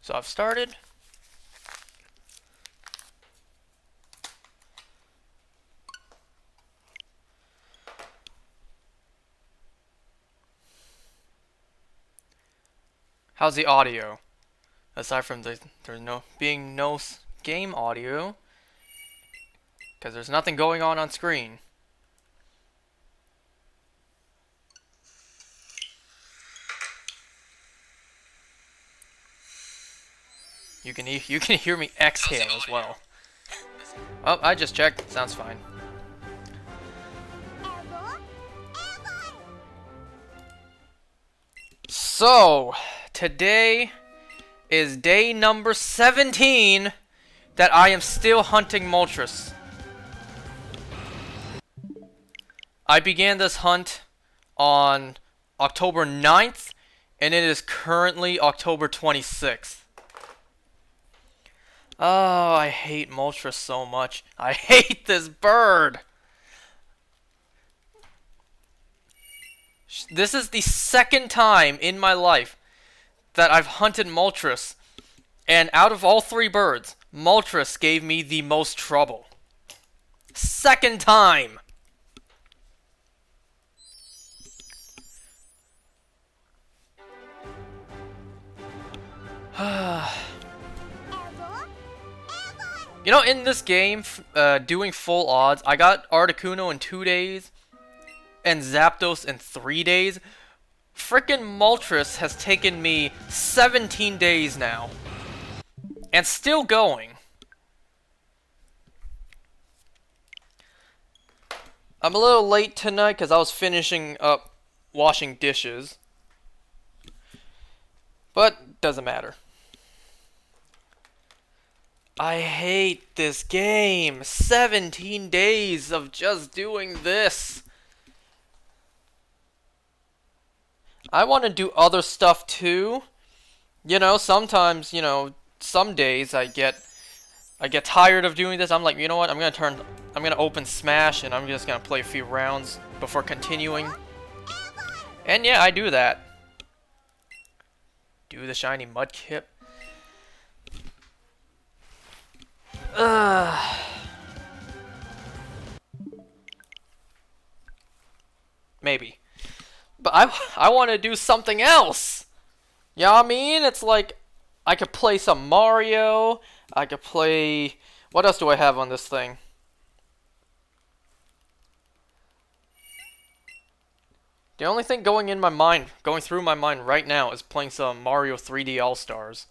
So I've started. How's the audio? Aside from there's no game audio, because there's nothing going on screen. You can hear me exhale as well. Oh, I just checked. Sounds fine. So, today is day number 17 that I am still hunting Moltres. I began this hunt on October 9th, and it is currently October 26th. Oh, I hate Moltres so much. I hate this bird. This is the second time in my life that I've hunted Moltres, and out of all three birds, Moltres gave me the most trouble. Second time! You know, in this game, doing full odds, I got Articuno in 2 days, and Zapdos in 3 days. Frickin' Moltres has taken me 17 days now. And still going. I'm a little late tonight because I was finishing up washing dishes. But, doesn't matter. I hate this game. 17 days of just doing this. I want to do other stuff too. You know, sometimes, you know, some days I get tired of doing this. I'm like, you know what? I'm gonna open Smash and I'm just gonna play a few rounds before continuing. And yeah, I do that. Do the shiny Mudkip. Maybe. But I want to do something else. You know what I mean? It's like I could play some Mario. I could play... What else do I have on this thing? The only thing going through my mind right now is playing some Mario 3D All-Stars.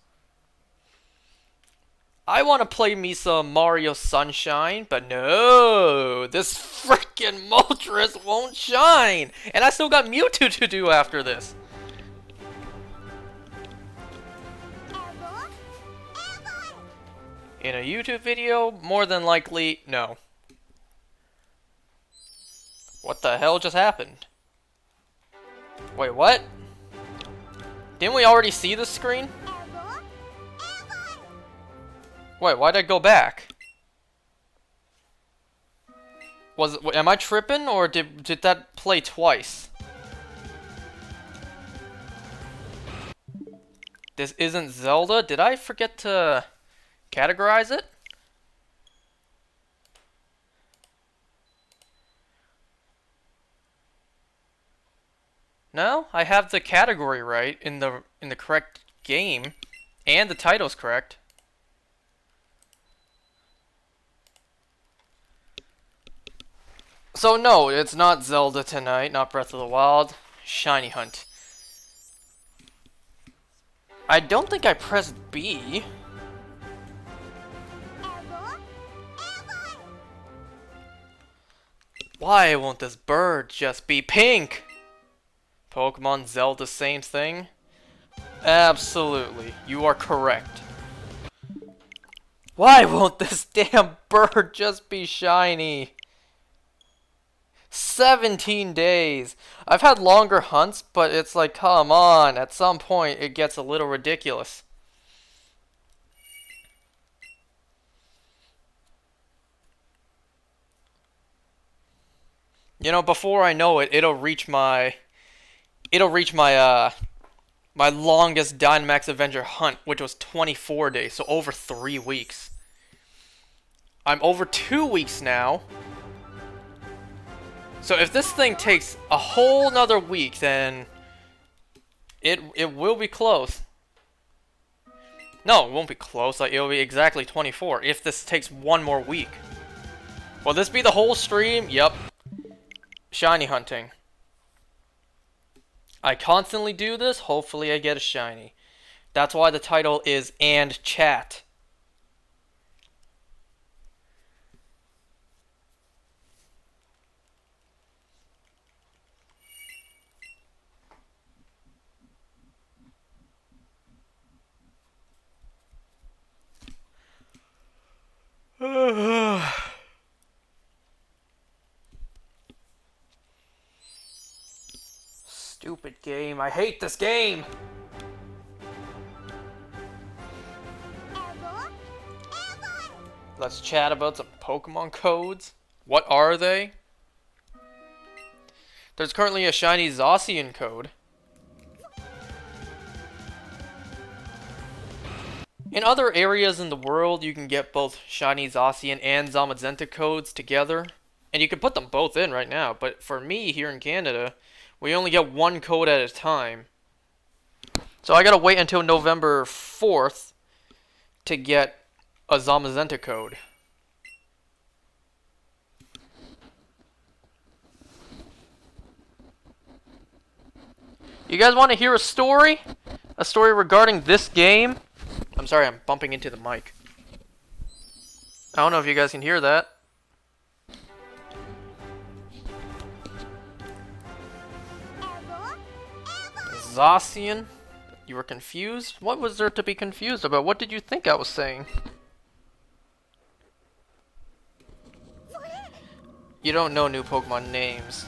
I want to play me some Mario Sunshine, but no, this freaking Moltres won't shine, and I still got Mewtwo to do after this. In a YouTube video, more than likely, no. What the hell just happened? Wait, what? Didn't we already see the screen? Wait, why'd I go back? Am I tripping, or did that play twice? This isn't Zelda? Did I forget to categorize it? No, I have the category right in the correct game, and the title's correct. So no, it's not Zelda tonight, not Breath of the Wild. Shiny Hunt. I don't think I pressed B. Why won't this bird just be pink? Pokemon Zelda, same thing? Absolutely, you are correct. Why won't this damn bird just be shiny? 17 days. I've had longer hunts, but it's like, come on. At some point, it gets a little ridiculous. You know, before I know it, it'll reach my my longest Dynamax Avenger hunt, which was 24 days, so over 3 weeks. I'm over 2 weeks now. So if this thing takes a whole nother week, then it will be close. No, it won't be close. Like, it'll be exactly 24 if this takes one more week. Will this be the whole stream? Yep. Shiny hunting. I constantly do this. Hopefully I get a shiny. That's why the title is "And Chat." Stupid game. I hate this game. Let's chat about some Pokemon codes. What are they? There's currently a shiny Zacian code. In other areas in the world, you can get both shiny Zacian and Zamazenta codes together. And you can put them both in right now. But for me, here in Canada, we only get one code at a time. So I gotta wait until November 4th to get a Zamazenta code. You guys want to hear a story? A story regarding this game? I'm sorry, I'm bumping into the mic. I don't know if you guys can hear that. Zacian? You were confused? What was there to be confused about? What did you think I was saying? You don't know new Pokemon names.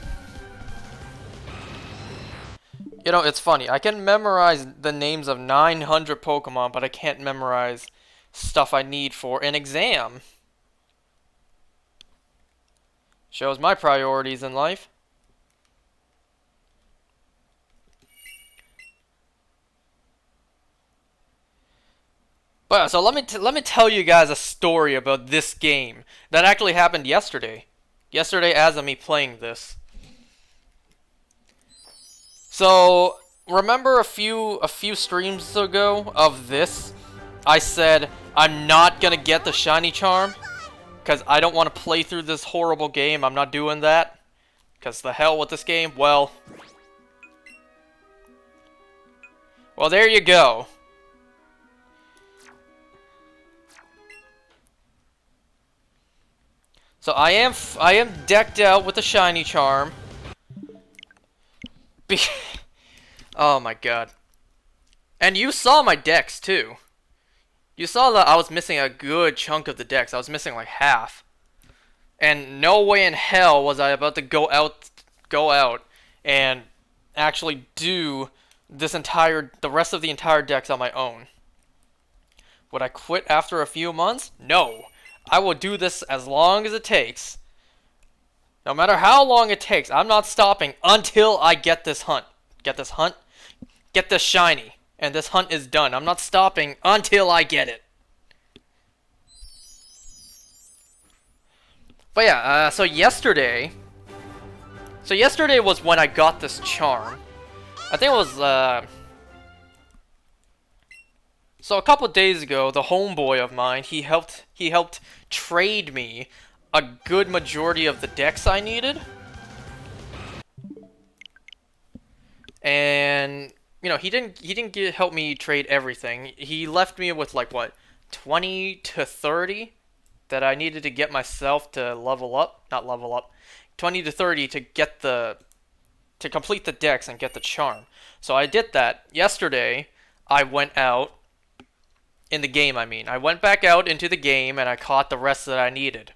You know, it's funny. I can memorize the names of 900 Pokemon, but I can't memorize stuff I need for an exam. Shows my priorities in life. But so let me tell you guys a story about this game that actually happened yesterday. Yesterday, as of me playing this. So remember a few streams ago of this, I said I'm not gonna get the shiny charm because I don't want to play through this horrible game. I'm not doing that because the hell with this game. Well, there you go. So I am decked out with a shiny charm. Oh my god. And you saw my decks too. You saw that I was missing a good chunk of the decks. I was missing like half. And no way in hell was I about to go out and actually do the rest of the entire decks on my own. Would I quit after a few months? No. I will do this as long as it takes. No matter how long it takes, I'm not stopping until I get this hunt. Get this hunt? Get this shiny. And this hunt is done. I'm not stopping until I get it. But yeah, so yesterday was when I got this charm. I think it was, so a couple days ago, the homeboy of mine, he helped trade me a good majority of the decks I needed. And you know, he didn't help me trade everything. He left me with like what, 20 to 30 that I needed to get myself to level up, not level up. 20 to 30 to get to complete the decks and get the charm. So I did that. Yesterday, I went out in the game, I mean. I went back out into the game and I caught the rest that I needed.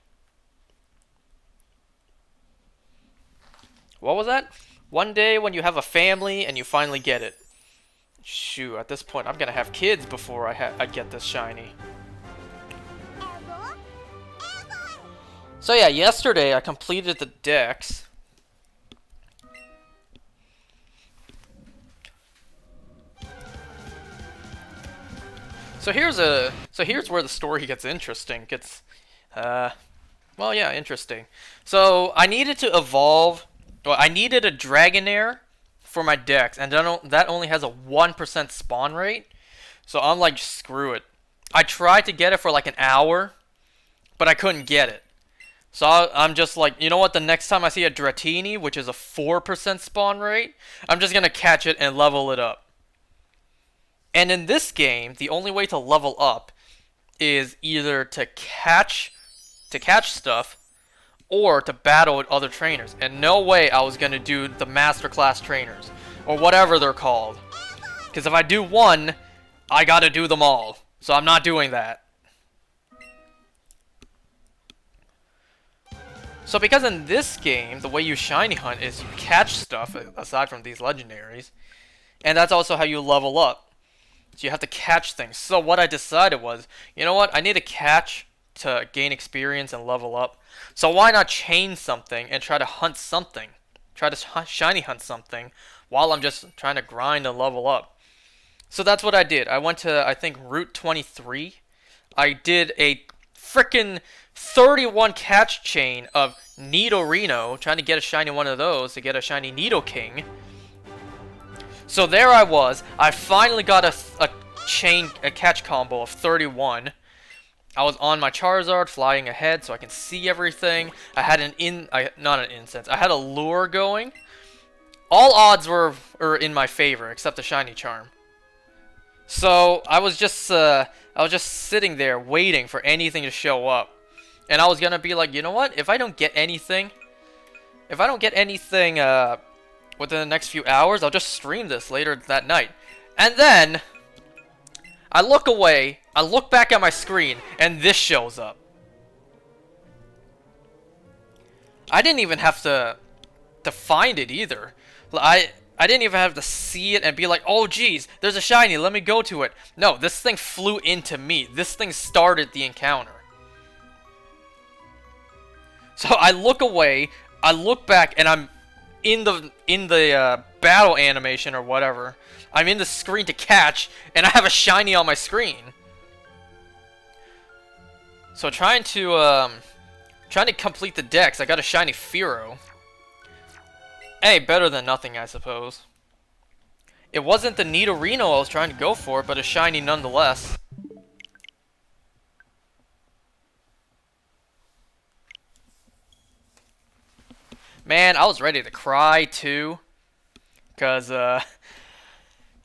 What was that? One day when you have a family and you finally get it. Shoot, at this point I'm gonna have kids before I get this shiny. So yeah, yesterday I completed the decks. here's where the story gets interesting. Well, yeah, interesting. So I needed to evolve. Well, I needed a Dragonair for my dex, and that only has a 1% spawn rate. So I'm like, screw it. I tried to get it for like an hour, but I couldn't get it. So I'm just like, you know what? The next time I see a Dratini, which is a 4% spawn rate, I'm just gonna catch it and level it up. And in this game, the only way to level up is either to catch stuff or to battle with other trainers. And no way I was gonna do the masterclass trainers or whatever they're called. Because if I do one, I gotta do them all. So I'm not doing that. So because in this game, the way you shiny hunt is you catch stuff, aside from these legendaries, and that's also how you level up. So you have to catch things. So what I decided was, you know what, I need to catch to gain experience and level up. So why not chain something and try to hunt something? Try to shiny hunt something while I'm just trying to grind and level up. So that's what I did. I went to, I think, Route 23. I did a frickin' 31 catch chain of Nidorino, trying to get a shiny one of those to get a shiny Nidoking. So there I was. I finally got a catch combo of 31. I was on my Charizard, flying ahead so I can see everything. I had not an incense. I had a lure going. All odds were in my favor except the shiny charm. So I was just sitting there waiting for anything to show up. And I was gonna be like, you know what? If I don't get anything within the next few hours, I'll just stream this later that night. And then I look away, I look back at my screen, and this shows up. I didn't even have to find it either. I didn't even have to see it and be like, oh geez, there's a shiny, let me go to it. No, this thing flew into me. This thing started the encounter. So I look away, I look back, and I'm in the battle animation or whatever. I'm in the screen to catch, and I have a shiny on my screen. So trying to complete the dex, I got a shiny Fearow. Hey, better than nothing, I suppose. It wasn't the Nidorino I was trying to go for, but a shiny nonetheless. Man, I was ready to cry, too. Because,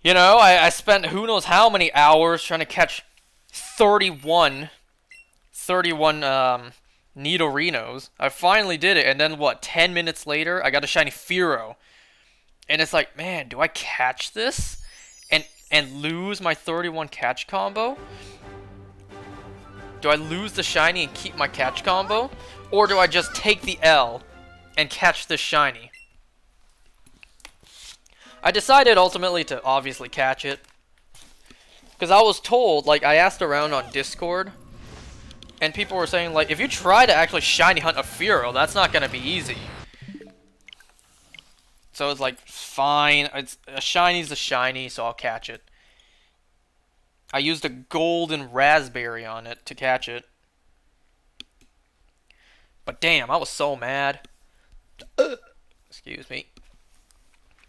you know, I spent who knows how many hours trying to catch 31 Nidorinos. I finally did it, and then, what, 10 minutes later, I got a shiny Fearow. And it's like, man, do I catch this? And lose my 31 catch combo? Do I lose the shiny and keep my catch combo? Or do I just take the L and catch this shiny? I decided ultimately to obviously catch it. Because I was told, like, I asked around on Discord, and people were saying, like, if you try to actually shiny hunt a Fearow, that's not going to be easy. So it's like, fine, a shiny's a shiny, so I'll catch it. I used a golden raspberry on it to catch it. But damn, I was so mad. Excuse me.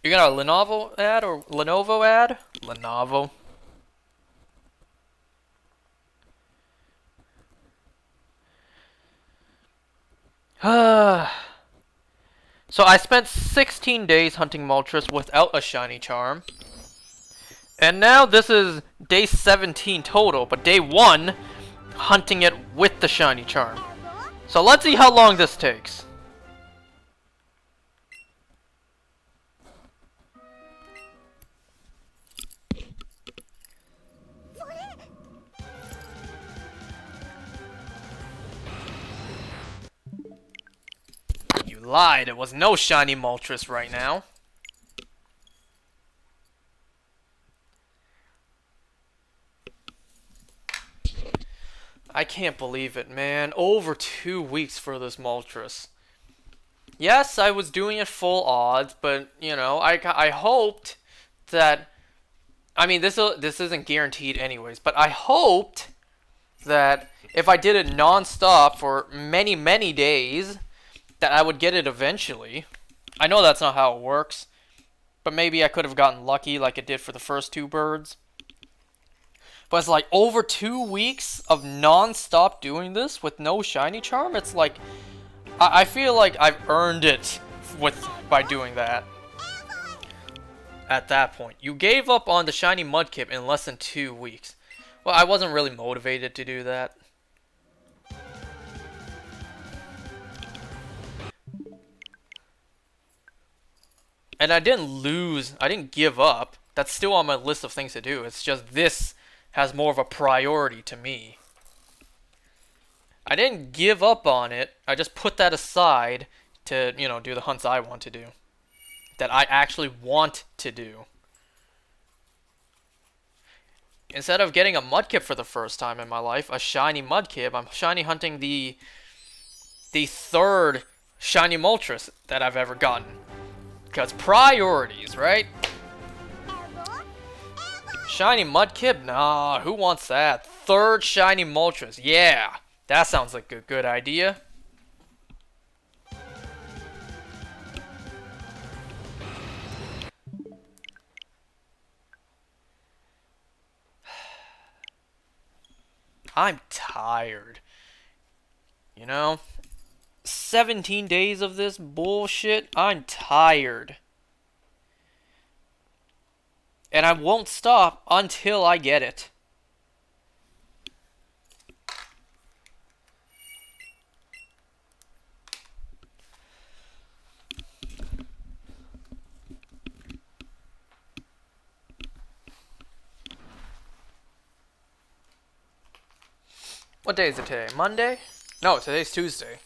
You got a Lenovo ad or Lenovo ad? Lenovo. So I spent 16 days hunting Moltres without a shiny charm. And now this is day 17 total, but day 1, hunting it with the shiny charm. So let's see how long this takes. You lied, it was no shiny Moltres right now. I can't believe it, man. Over 2 weeks for this Moltres. Yes, I was doing it full odds, but, you know, I hoped that I mean, this isn't guaranteed anyways, but I hoped that if I did it non-stop for many, many days, that I would get it eventually. I know that's not how it works, but maybe I could have gotten lucky like it did for the first two birds. But it's like over 2 weeks of non-stop doing this with no shiny charm. It's like I feel like I've earned it by doing that. At that point, you gave up on the shiny Mudkip in less than 2 weeks. Well, I wasn't really motivated to do that. And I didn't lose. I didn't give up. That's still on my list of things to do. It's just this has more of a priority to me. I didn't give up on it. I just put that aside to, you know, do the hunts I want to do. That I actually want to do. Instead of getting a Mudkip for the first time in my life, a shiny Mudkip, I'm shiny hunting the third shiny Moltres that I've ever gotten. Because priorities, right? Shiny Mudkip? Nah, who wants that? Third shiny Moltres. Yeah, that sounds like a good idea. I'm tired. You know? 17 days of this bullshit. I'm tired. And I won't stop until I get it. What day is it today? Monday? No, today's Tuesday.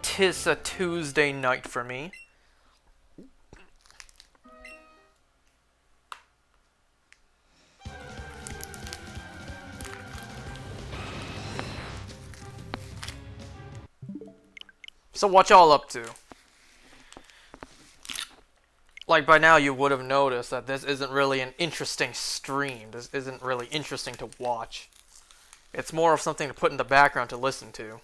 Tis a Tuesday night for me. So what y'all up to? Like, by now you would have noticed that this isn't really an interesting stream. This isn't really interesting to watch. It's more of something to put in the background to listen to.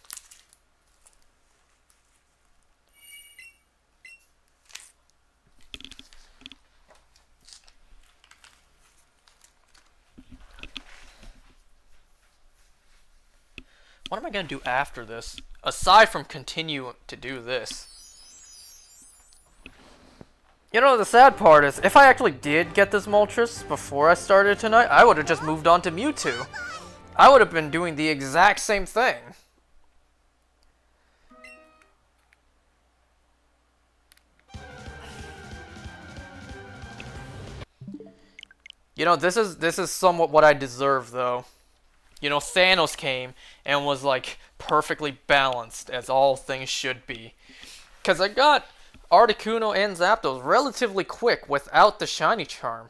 What am I going to do after this? Aside from continue to do this. You know, the sad part is, if I actually did get this Moltres before I started tonight, I would have just moved on to Mewtwo. I would have been doing the exact same thing. You know, this is somewhat what I deserve, though. You know, Thanos came and was, like, perfectly balanced, as all things should be. Because I got Articuno and Zapdos relatively quick without the shiny charm.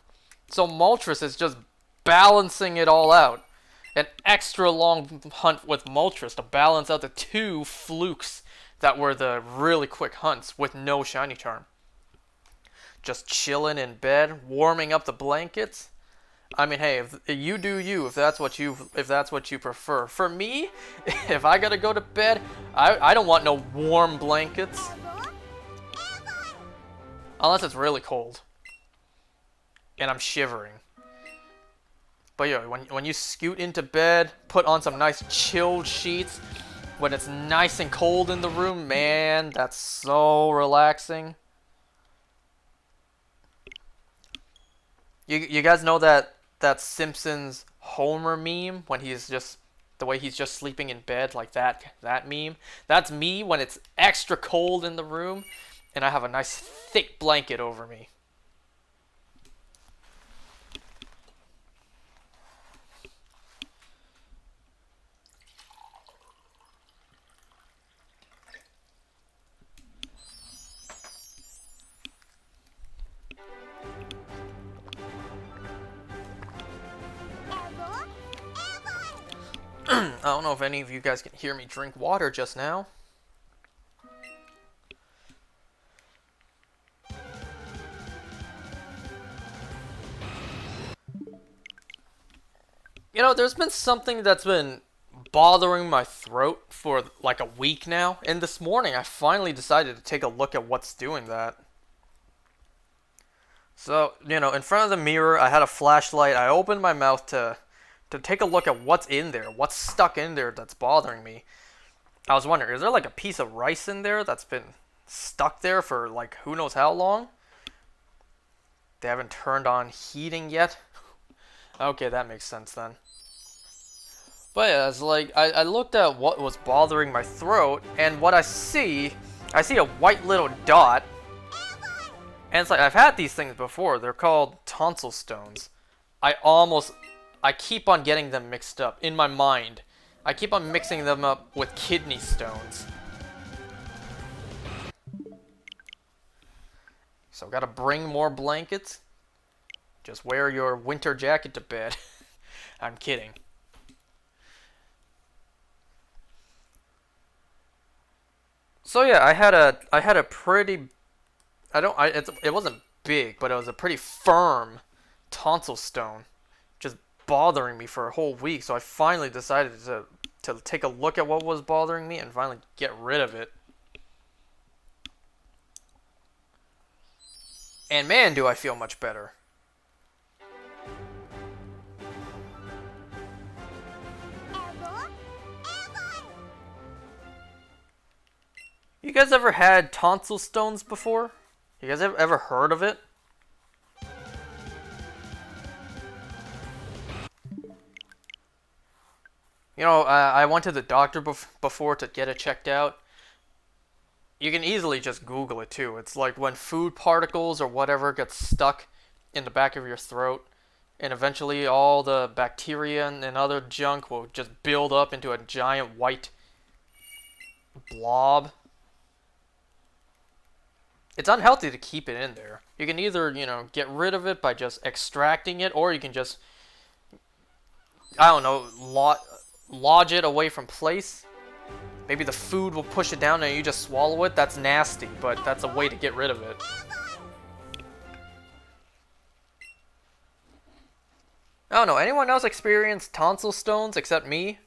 So Moltres is just balancing it all out. An extra long hunt with Moltres to balance out the two flukes that were the really quick hunts with no shiny charm. Just chilling in bed, warming up the blankets. I mean, hey, if you do you, if that's what you prefer. For me, if I gotta go to bed, I don't want no warm blankets. Unless it's really cold. And I'm shivering. But yeah, when you scoot into bed, put on some nice chilled sheets, when it's nice and cold in the room, man, that's so relaxing. You guys know that Simpsons Homer meme when he's just the way he's just sleeping in bed like that meme? That's me when it's extra cold in the room and I have a nice thick blanket over me. I don't know if any of you guys can hear me drink water just now. You know, there's been something that's been bothering my throat for like a week now, and this morning I finally decided to take a look at what's doing that. So, you know, in front of the mirror, I had a flashlight. I opened my mouth to take a look at what's in there, what's stuck in there that's bothering me. I was wondering, is there like a piece of rice in there that's been stuck there for like who knows how long? They haven't turned on heating yet. Okay, that makes sense then. But yeah, it's like I looked at what was bothering my throat, and what I see a white little dot, and it's like I've had these things before. They're called tonsil stones. I keep on getting them mixed up in my mind. I keep on mixing them up with kidney stones. So gotta bring more blankets. Just wear your winter jacket to bed. I'm kidding. So yeah, I had a pretty it wasn't big, but it was a pretty firm tonsil stone just bothering me for a whole week. So I finally decided to take a look at what was bothering me and finally get rid of it. And man, do I feel much better. You guys ever had tonsil stones before? You guys ever heard of it? You know, I went to the doctor before to get it checked out. You can easily just Google it too. It's like when food particles or whatever gets stuck in the back of your throat, and eventually all the bacteria and other junk will just build up into a giant white blob. It's unhealthy to keep it in there. You can either, you know, get rid of it by just extracting it, or you can just, I don't know, lodge it away from place. Maybe the food will push it down and you just swallow it. That's nasty, but that's a way to get rid of it. I don't know, anyone else experience tonsil stones except me?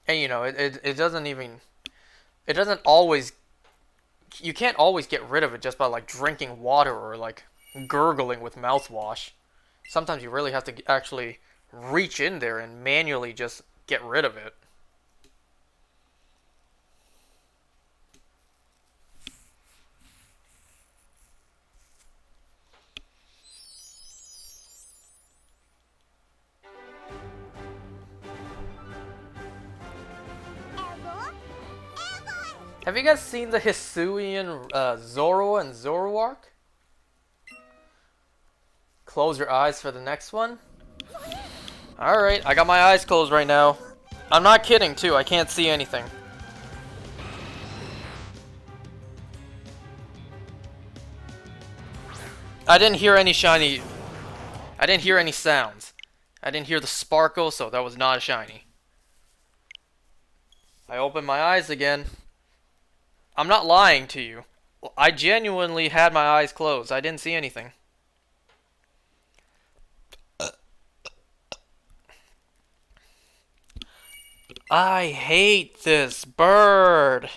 And you know, it doesn't even, it doesn't always, you can't always get rid of it just by like drinking water or like gurgling with mouthwash. Sometimes you really have to actually reach in there and manually just get rid of it. Have you guys seen the Hisuian Zoro and Zoroark? Close your eyes for the next one. Alright, I got my eyes closed right now. I'm not kidding too, I can't see anything. I didn't hear any shiny... I didn't hear any sounds. I didn't hear the sparkle, so that was not a shiny. I opened my eyes again. I'm not lying to you. I genuinely had my eyes closed. I didn't see anything. I hate this bird.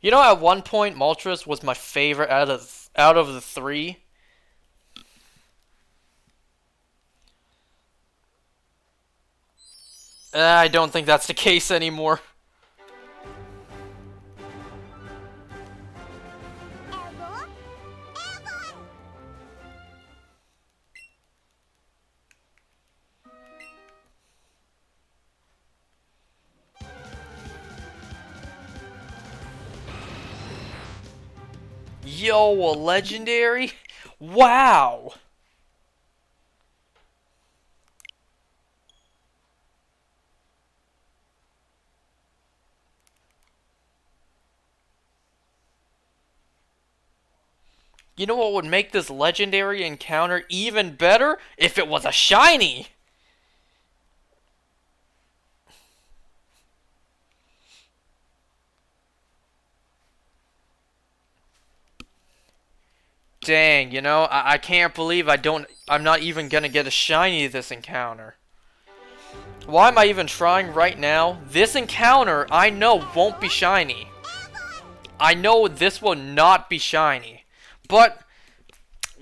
You know, at one point, Moltres was my favorite out of the three. I don't think that's the case anymore. Yo, a legendary? Wow! You know what would make this legendary encounter even better? If it was a shiny! Dang, you know, I can't believe I'm not even gonna get a shiny this encounter. Why am I even trying right now? This encounter, I know, won't be shiny. I know this will not be shiny. But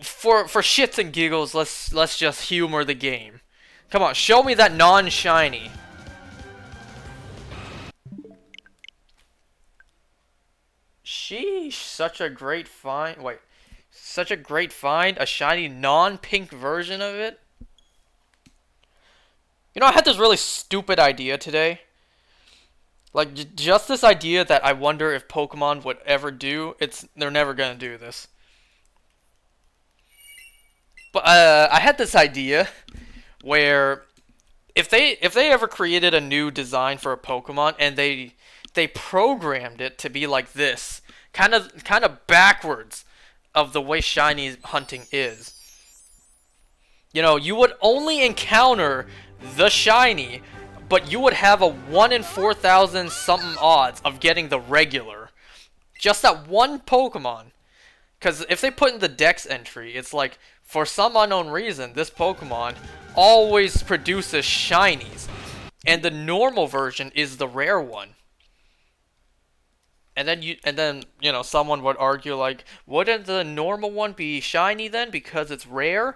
for shits and giggles, let's just humor the game. Come on, show me that non-shiny. Sheesh, such a great find. Wait, such a great find? A shiny non-pink version of it? You know, I had this really stupid idea today. Like, just this idea that I wonder if Pokemon would ever do. They're never gonna do this. But, I had this idea where if they ever created a new design for a Pokemon and they programmed it to be like this, kind of backwards of the way shiny hunting is. You know, you would only encounter the shiny, but you would have a 1 in 4,000 something odds of getting the regular. Just that one Pokemon. Because if they put in the Dex entry, it's like, for some unknown reason, this Pokemon always produces shinies. And the normal version is the rare one. And then you know, someone would argue like, wouldn't the normal one be shiny then because it's rare?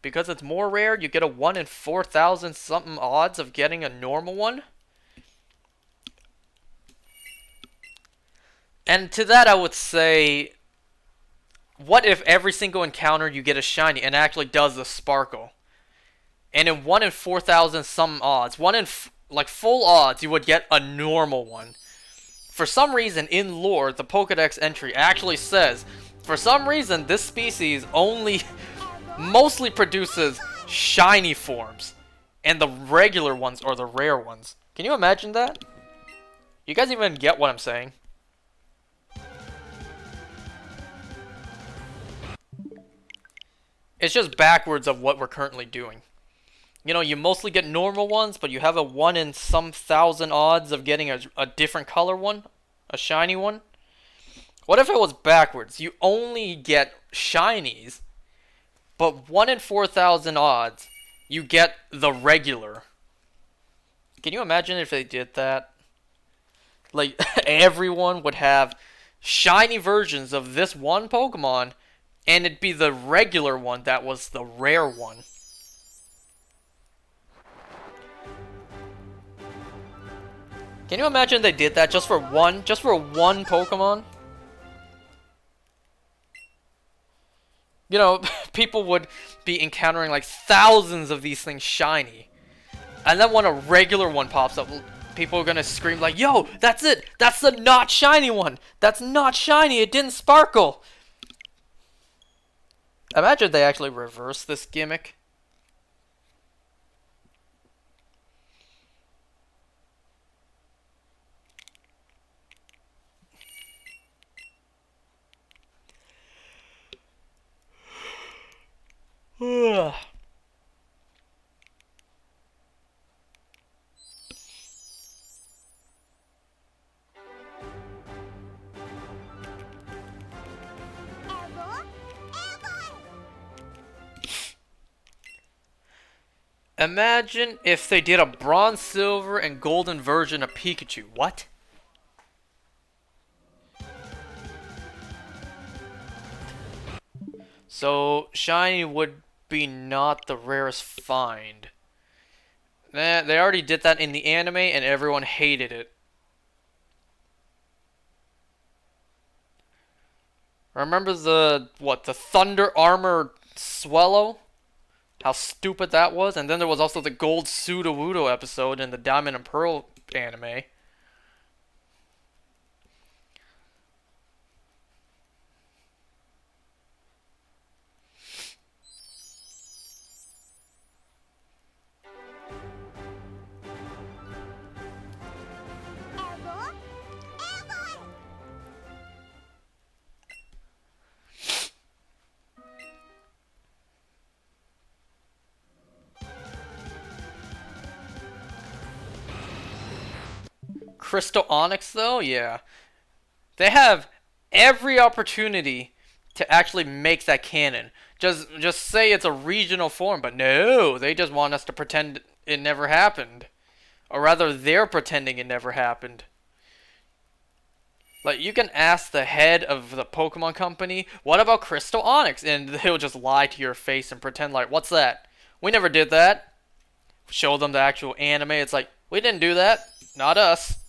Because it's more rare, you get a 1 in 4,000 something odds of getting a normal one? And to that I would say, what if every single encounter you get a shiny and it actually does the sparkle? And in 1 in 4,000 some odds, like full odds, you would get a normal one. For some reason in lore, the Pokedex entry actually says, for some reason this species only mostly produces shiny forms. And the regular ones are the rare ones. Can you imagine that? You guys even get what I'm saying? It's just backwards of what we're currently doing. You know, you mostly get normal ones, but you have a 1 in some thousand odds of getting a different color one, a shiny one. What if it was backwards? You only get shinies, but 1 in 4,000 odds, you get the regular. Can you imagine if they did that? Like, everyone would have shiny versions of this one Pokemon, and it'd be the regular one that was the rare one. Can you imagine they did that just for one Pokemon? You know, people would be encountering like thousands of these things shiny. And then when a regular one pops up, people are gonna scream like, yo, that's it! That's the not shiny one! That's not shiny, it didn't sparkle! Imagine they actually reverse this gimmick. Imagine if they did a bronze, silver, and golden version of Pikachu. What? So, shiny would be not the rarest find. They already did that in the anime and everyone hated it. Remember the Thunder Armor Swellow? How stupid that was? And then there was also the Gold Sudowoodo episode in the Diamond and Pearl anime. Crystal Onyx, though? Yeah. They have every opportunity to actually make that canon. Just say it's a regional form, but no, they just want us to pretend it never happened. Or rather, they're pretending it never happened. Like, you can ask the head of the Pokemon company, what about Crystal Onyx? And they'll just lie to your face and pretend like, what's that? We never did that. Show them the actual anime, it's like, we didn't do that. Not us.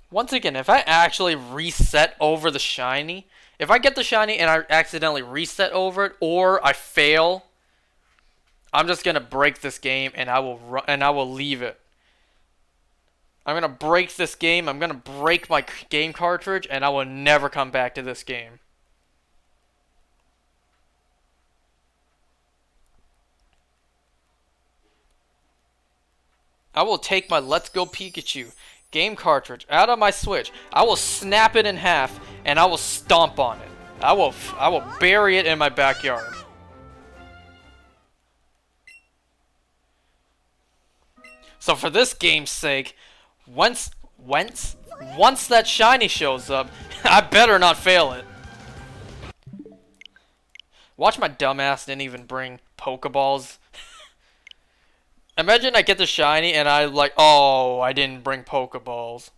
Once again, if I actually reset over the shiny, if I get the shiny and I accidentally reset over it, or I fail, I'm just gonna break this game and I will leave it. I'm gonna break this game. I'm gonna break my game cartridge, and I will never come back to this game. I will take my Let's Go Pikachu game cartridge out of my Switch. I will snap it in half, and I will stomp on it. I will bury it in my backyard. So for this game's sake, once that shiny shows up, I better not fail it. Watch my dumbass didn't even bring Pokeballs. Imagine I get the shiny and I like, oh, I didn't bring Pokeballs.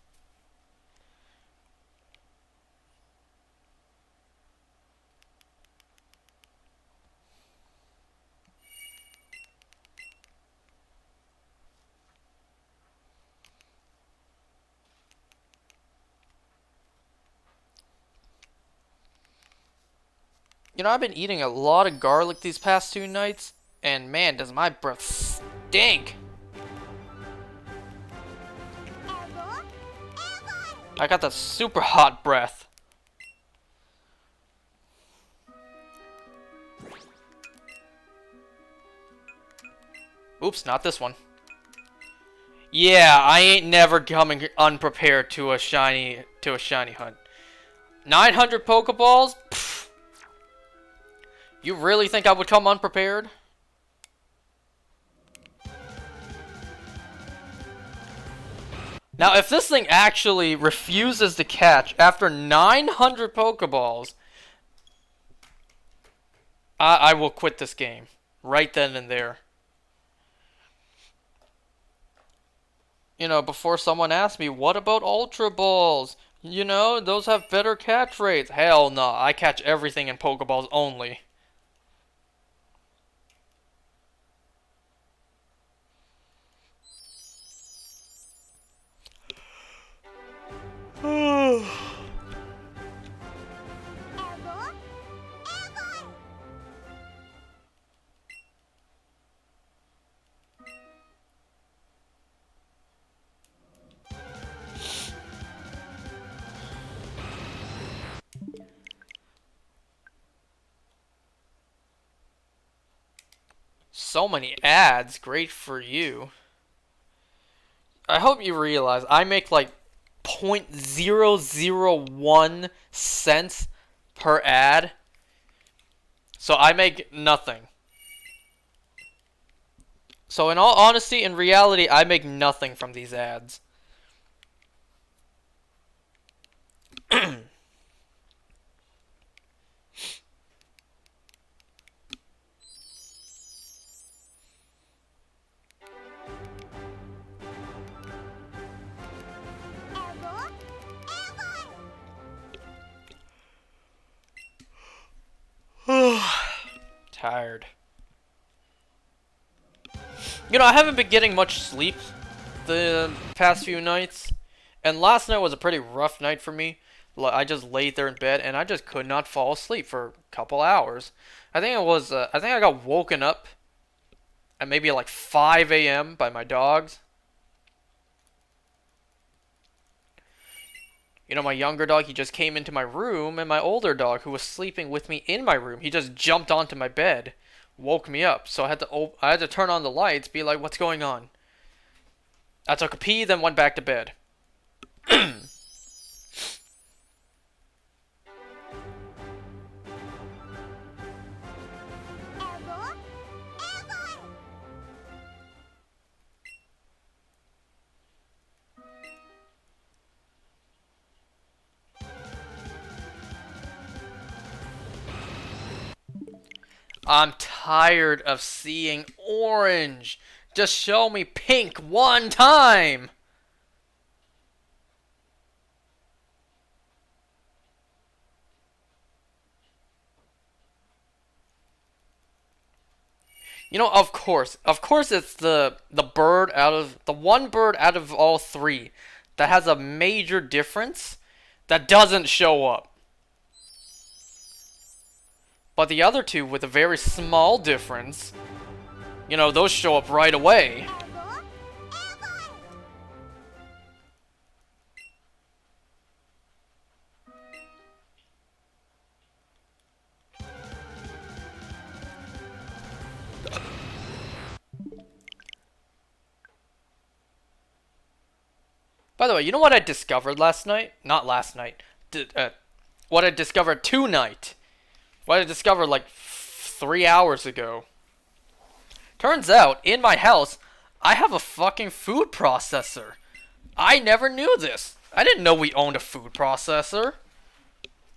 You know, I've been eating a lot of garlic these past 2 nights, and man, does my breath stink. I got the super hot breath. Oops, not this one. Yeah, I ain't never coming unprepared to a shiny hunt. 900 Pokeballs? Pfft. You really think I would come unprepared? Now, if this thing actually refuses to catch after 900 Pokeballs, I will quit this game. Right then and there. You know, before someone asks me, what about Ultra Balls? You know, those have better catch rates. Hell no, I catch everything in Pokeballs only. So many ads, great for you. I hope you realize I make like 0.001 cents per ad. So I make nothing. So in all honesty, in reality, I make nothing from these ads. Tired. You know, I haven't been getting much sleep the past few nights. And last night was a pretty rough night for me. I just laid there in bed and I just could not fall asleep for a couple hours. I think I got woken up at maybe like 5 a.m. by my dogs. You know, my younger dog, he just came into my room, and my older dog, who was sleeping with me in my room, he just jumped onto my bed, woke me up. So I had to turn on the lights, be like, what's going on? I took a pee, then went back to bed. I'm tired of seeing orange. Just show me pink one time. You know, of course, it's the bird out of the one bird out of all three that has a major difference that doesn't show up. But the other two with a very small difference, you know, those show up right away. By the way, you know what I discovered last night? Not last night. What I discovered tonight. What I discovered like 3 hours ago. Turns out, in my house, I have a fucking food processor. I never knew this. I didn't know we owned a food processor.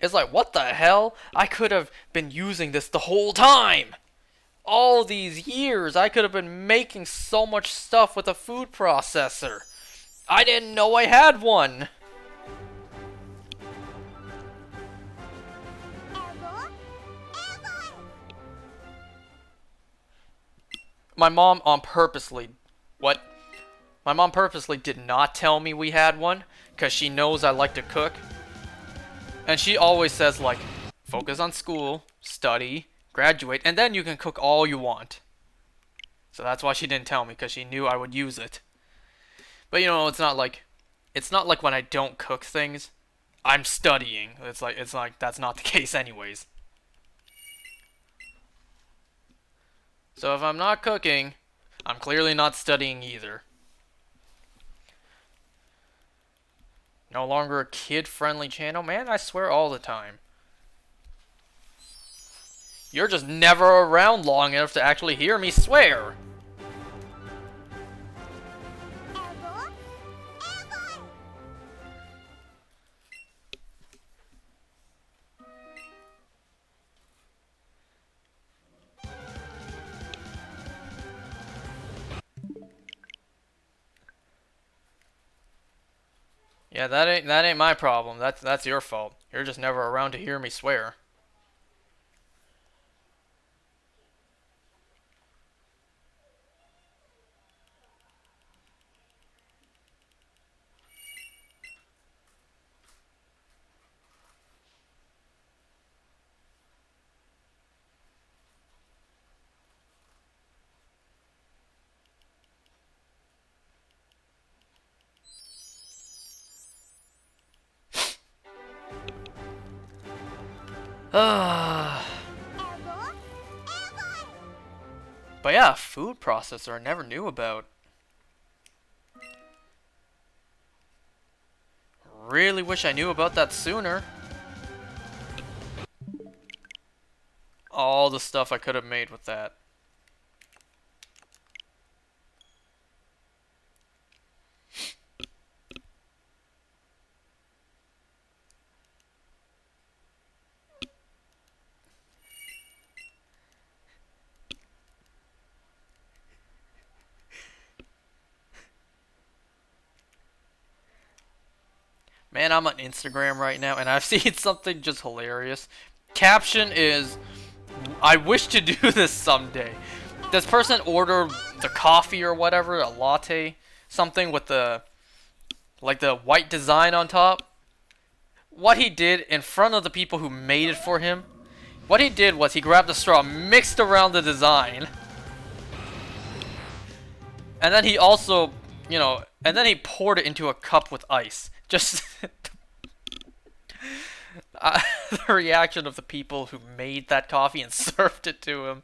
It's like, what the hell? I could have been using this the whole time. All these years, I could have been making so much stuff with a food processor. I didn't know I had one. My mom purposely... What? My mom purposely did not tell me we had one, because she knows I like to cook. And she always says, like, focus on school, study, graduate, and then you can cook all you want. So that's why she didn't tell me, because she knew I would use it. But you know, it's not like when I don't cook things, I'm studying. It's like that's not the case anyways. So if I'm not cooking, I'm clearly not studying either. No longer a kid-friendly channel? Man, I swear all the time. You're just never around long enough to actually hear me swear. Yeah, that ain't my problem. That's your fault. You're just never around to hear me swear. But yeah, food processor I never knew about. Really wish I knew about that sooner. All the stuff I could have made with that. Man, I'm on Instagram right now, and I've seen something just hilarious. Caption is, I wish to do this someday. This person ordered the coffee or whatever, a latte, something with the, like the white design on top. What he did in front of the people who made it for him, what he did was he grabbed a straw, mixed around the design, and then he also, you know, and then he poured it into a cup with ice. Just the reaction of the people who made that coffee and served it to him.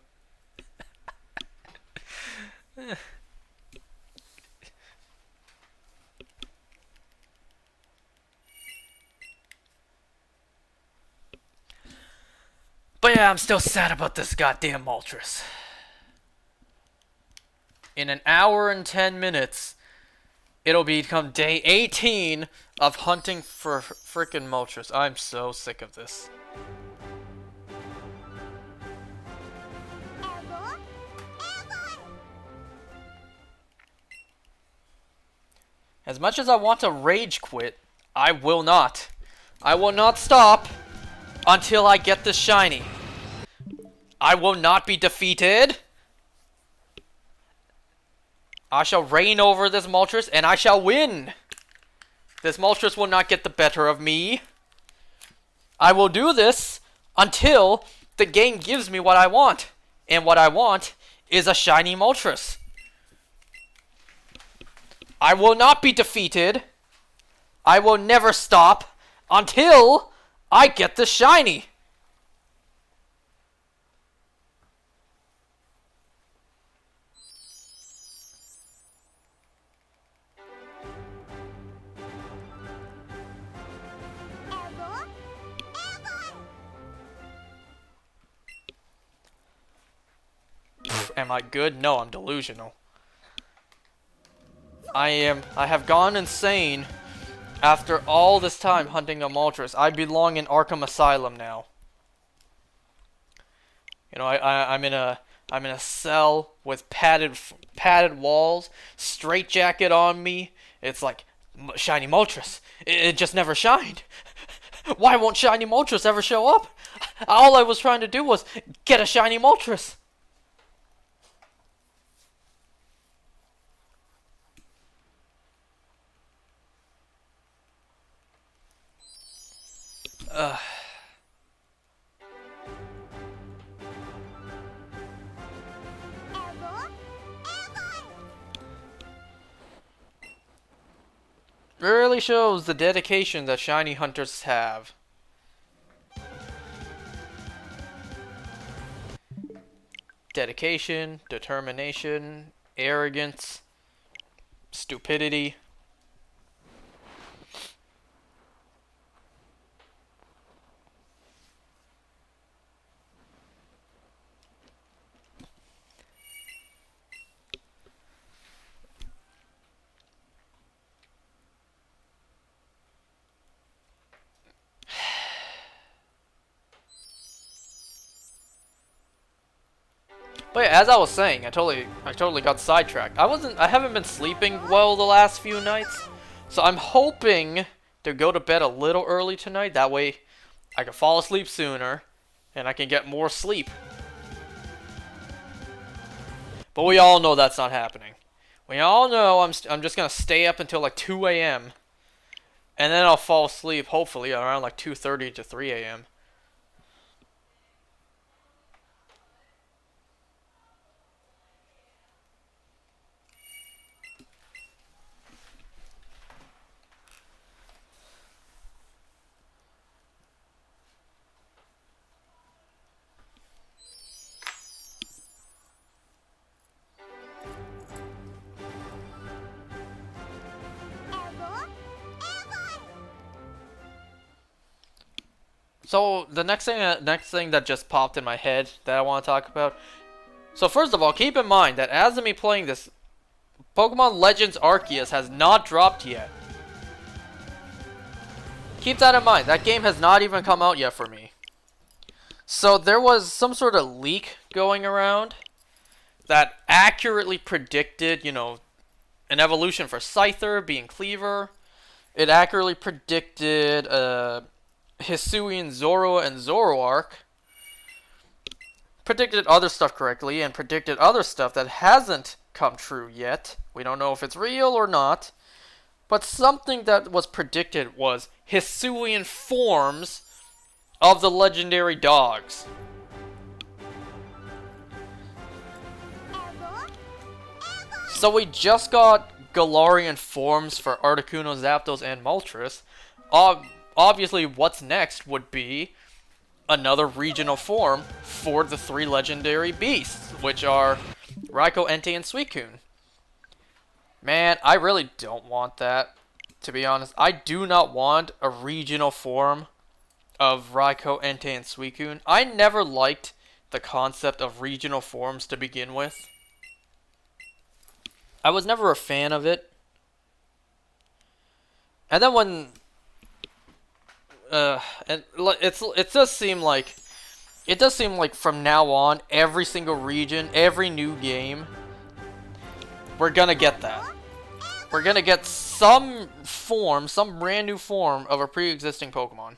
Yeah, I'm still sad about this goddamn Moltres. In an hour and 10 minutes, it'll become day 18 of hunting for frickin' Moltres. I'm so sick of this. As much as I want to rage quit, I will not. I will not stop until I get this shiny. I will not be defeated. I shall reign over this Moltres, and I shall win. This Moltres will not get the better of me. I will do this until the game gives me what I want. And what I want is a shiny Moltres. I will not be defeated. I will never stop until I get the shiny. Am I good? No, I'm delusional. I have gone insane after all this time hunting a Moltres. I belong in Arkham Asylum now. You know, I'm in a cell with padded walls, straitjacket on me. It's like shiny Moltres. It just never shined. Why won't shiny Moltres ever show up? All I was trying to do was get a shiny Moltres. Really shows the dedication that shiny hunters have. Dedication, determination, arrogance, stupidity. But yeah, as I was saying, I totally got sidetracked. I haven't been sleeping well the last few nights, so I'm hoping to go to bed a little early tonight. That way, I can fall asleep sooner, and I can get more sleep. But we all know that's not happening. We all know I'm just gonna stay up until like 2 a.m. and then I'll fall asleep hopefully around like 2:30 to 3 a.m. So the next thing that just popped in my head that I want to talk about. So first of all, keep in mind that as of me playing this, Pokemon Legends Arceus has not dropped yet. Keep that in mind. That game has not even come out yet for me. So there was some sort of leak going around that accurately predicted, you know, an evolution for Scyther being Cleaver. It accurately predicted Hisuian Zoro and Zoroark. Predicted other stuff correctly and predicted other stuff that hasn't come true yet. We don't know if it's real or not. But something that was predicted was Hisuian forms of the legendary dogs. So we just got Galarian forms for Articuno, Zapdos, and Moltres. Obviously, what's next would be another regional form for the 3 legendary beasts, which are Raikou, Entei, and Suicune. Man, I really don't want that, to be honest. I do not want a regional form of Raikou, Entei, and Suicune. I never liked the concept of regional forms to begin with. I was never a fan of it. And then when and it does seem like from now on, every single region, every new game, we're gonna get that. We're gonna get some form, some brand new form of a pre-existing Pokemon.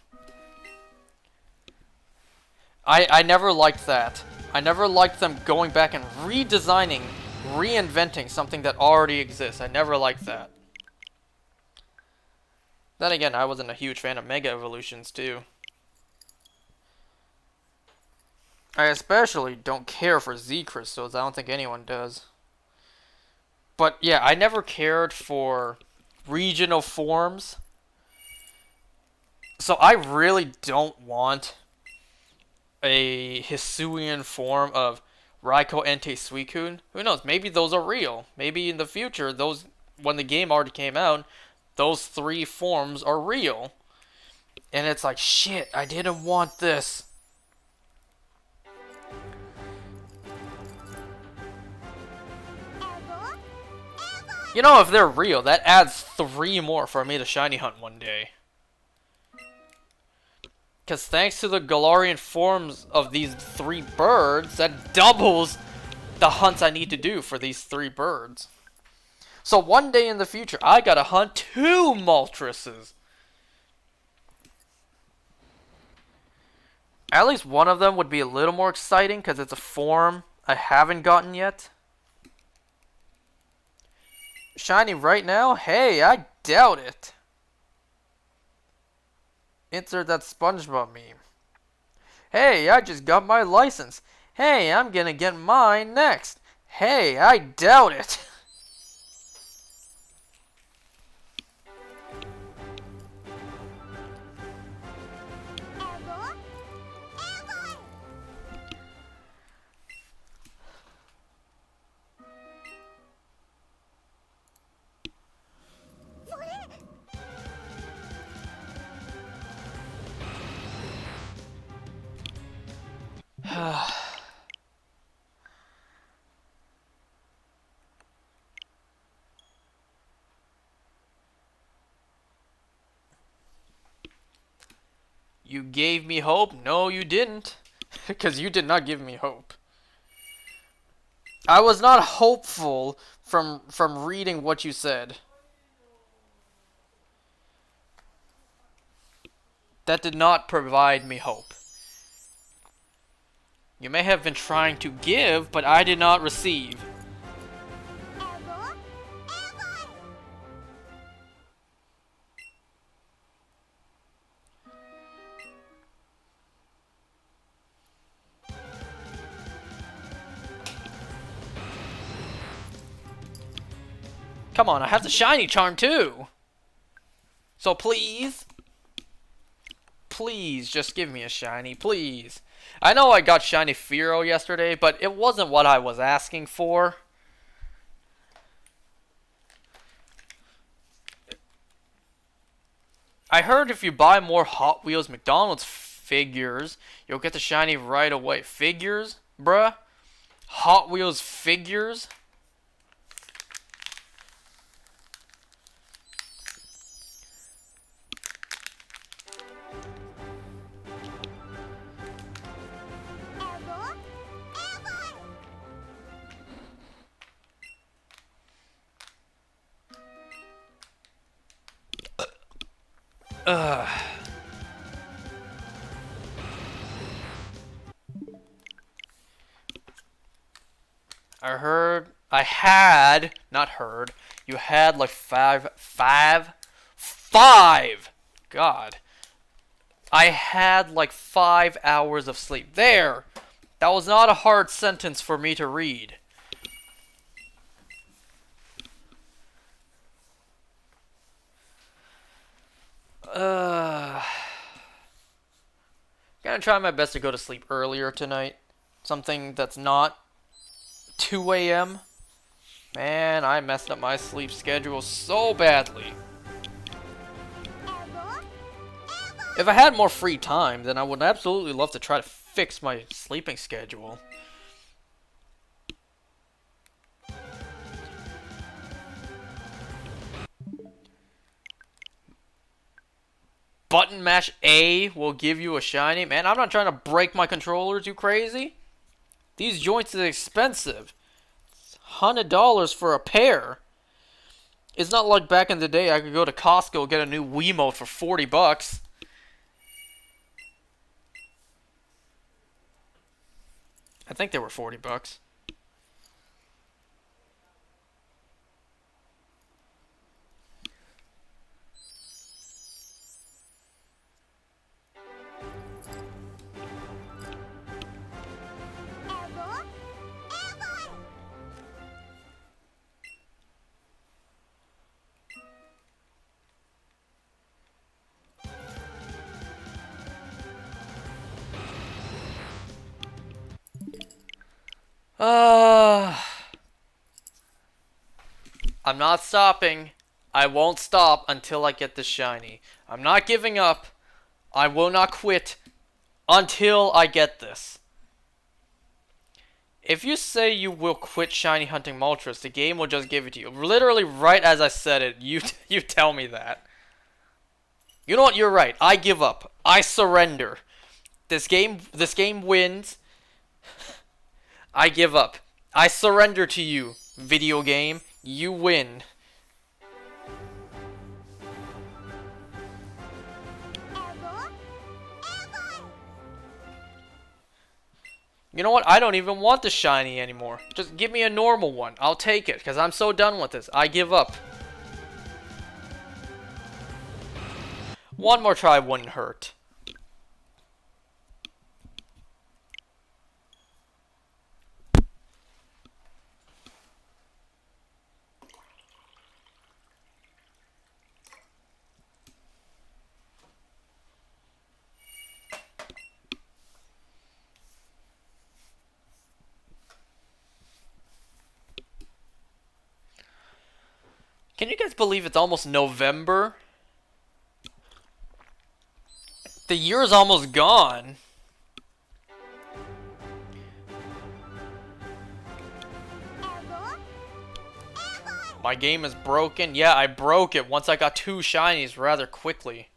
I never liked that. I never liked them going back and redesigning, reinventing something that already exists. I never liked that. Then again, I wasn't a huge fan of Mega Evolutions too. I especially don't care for Z Crystals. I don't think anyone does. But yeah, I never cared for regional forms. So I really don't want a Hisuian form of Raikou, Entei, Suicune. Who knows? Maybe those are real. Maybe in the future, those, when the game already came out, those 3 forms are real. And it's like, shit, I didn't want this. You know, if they're real, that adds 3 more for me to shiny hunt one day. Because thanks to the Galarian forms of these 3 birds, that doubles the hunts I need to do for these 3 birds. So one day in the future, I gotta hunt 2 Moltreses. At least one of them would be a little more exciting because it's a form I haven't gotten yet. Shiny right now? Hey, I doubt it. Insert that SpongeBob meme. Hey, I just got my license. Hey, I'm gonna get mine next. Hey, I doubt it. You gave me hope? No, you didn't. Because you did not give me hope. I was not hopeful from reading what you said. That did not provide me hope. You may have been trying to give, but I did not receive. Come on, I have the shiny charm too. So please, please just give me a shiny, please. I know I got shiny Fearow yesterday, but it wasn't what I was asking for. I heard if you buy more Hot Wheels McDonald's figures, you'll get the shiny right away. Figures, bruh? Hot Wheels figures? You had like five, God. I had like 5 hours of sleep. There! That was not a hard sentence for me to read. Gonna try my best to go to sleep earlier tonight. Something that's not 2 a.m. Man, I messed up my sleep schedule so badly. If I had more free time, then I would absolutely love to try to fix my sleeping schedule. Button mash A will give you a shiny. Man, I'm not trying to break my controllers, you crazy? These joints are expensive. $100 for a pair. It's not like back in the day I could go to Costco and get a new Wiimote for 40 bucks. I think they were 40 bucks. I'm not stopping. I won't stop until I get this shiny. I'm not giving up. I will not quit until I get this. If you say you will quit shiny hunting Moltres, the game will just give it to you. Literally right as I said it, you tell me that. You know what? You're right. I give up. I surrender. This game wins. I give up. I surrender to you, video game. You win. You know what? I don't even want the shiny anymore. Just give me a normal one. I'll take it, because I'm so done with this. I give up. One more try wouldn't hurt. Can you guys believe it's almost November? The year's almost gone. My game is broken. Yeah, I broke it once I got 2 shinies rather quickly.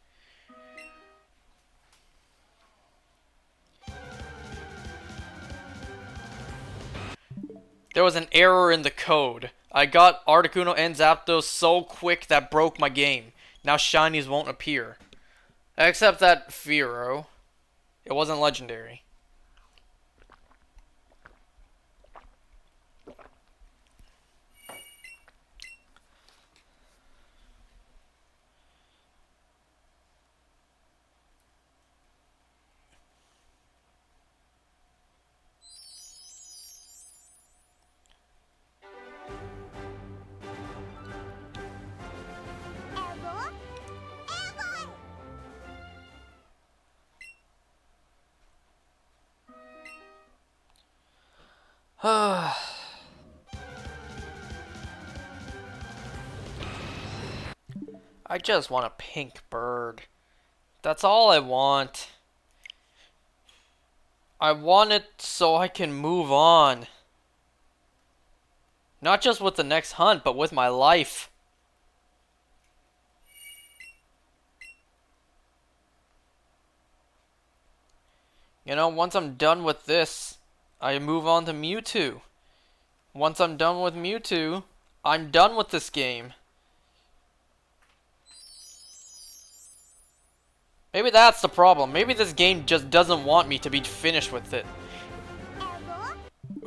There was an error in the code. I got Articuno and Zapdos so quick that broke my game. Now shinies won't appear. Except that Fearow. It wasn't legendary. I just want a pink bird. That's all I want. I want it so I can move on. Not just with the next hunt, but with my life. You know, once I'm done with this, I move on to Mewtwo. Once I'm done with Mewtwo, I'm done with this game. Maybe that's the problem. Maybe this game just doesn't want me to be finished with it.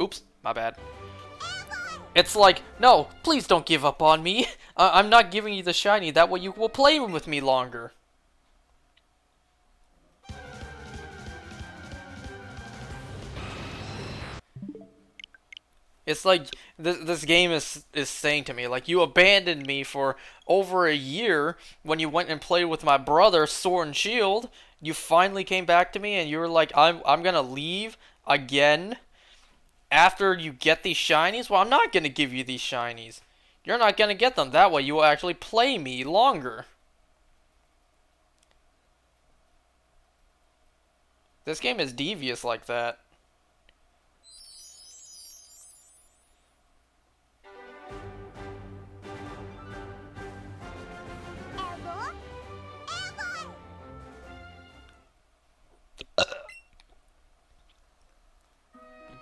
Oops, my bad. It's like, no, please don't give up on me. I'm not giving you the shiny, that way you will play with me longer. It's like this game is saying to me, like, you abandoned me for over a year when you went and played with my brother, Sword and Shield. You finally came back to me and you were like, I'm gonna leave again after you get these shinies. Well, I'm not gonna give you these shinies. You're not gonna get them. That way you will actually play me longer. This game is devious like that.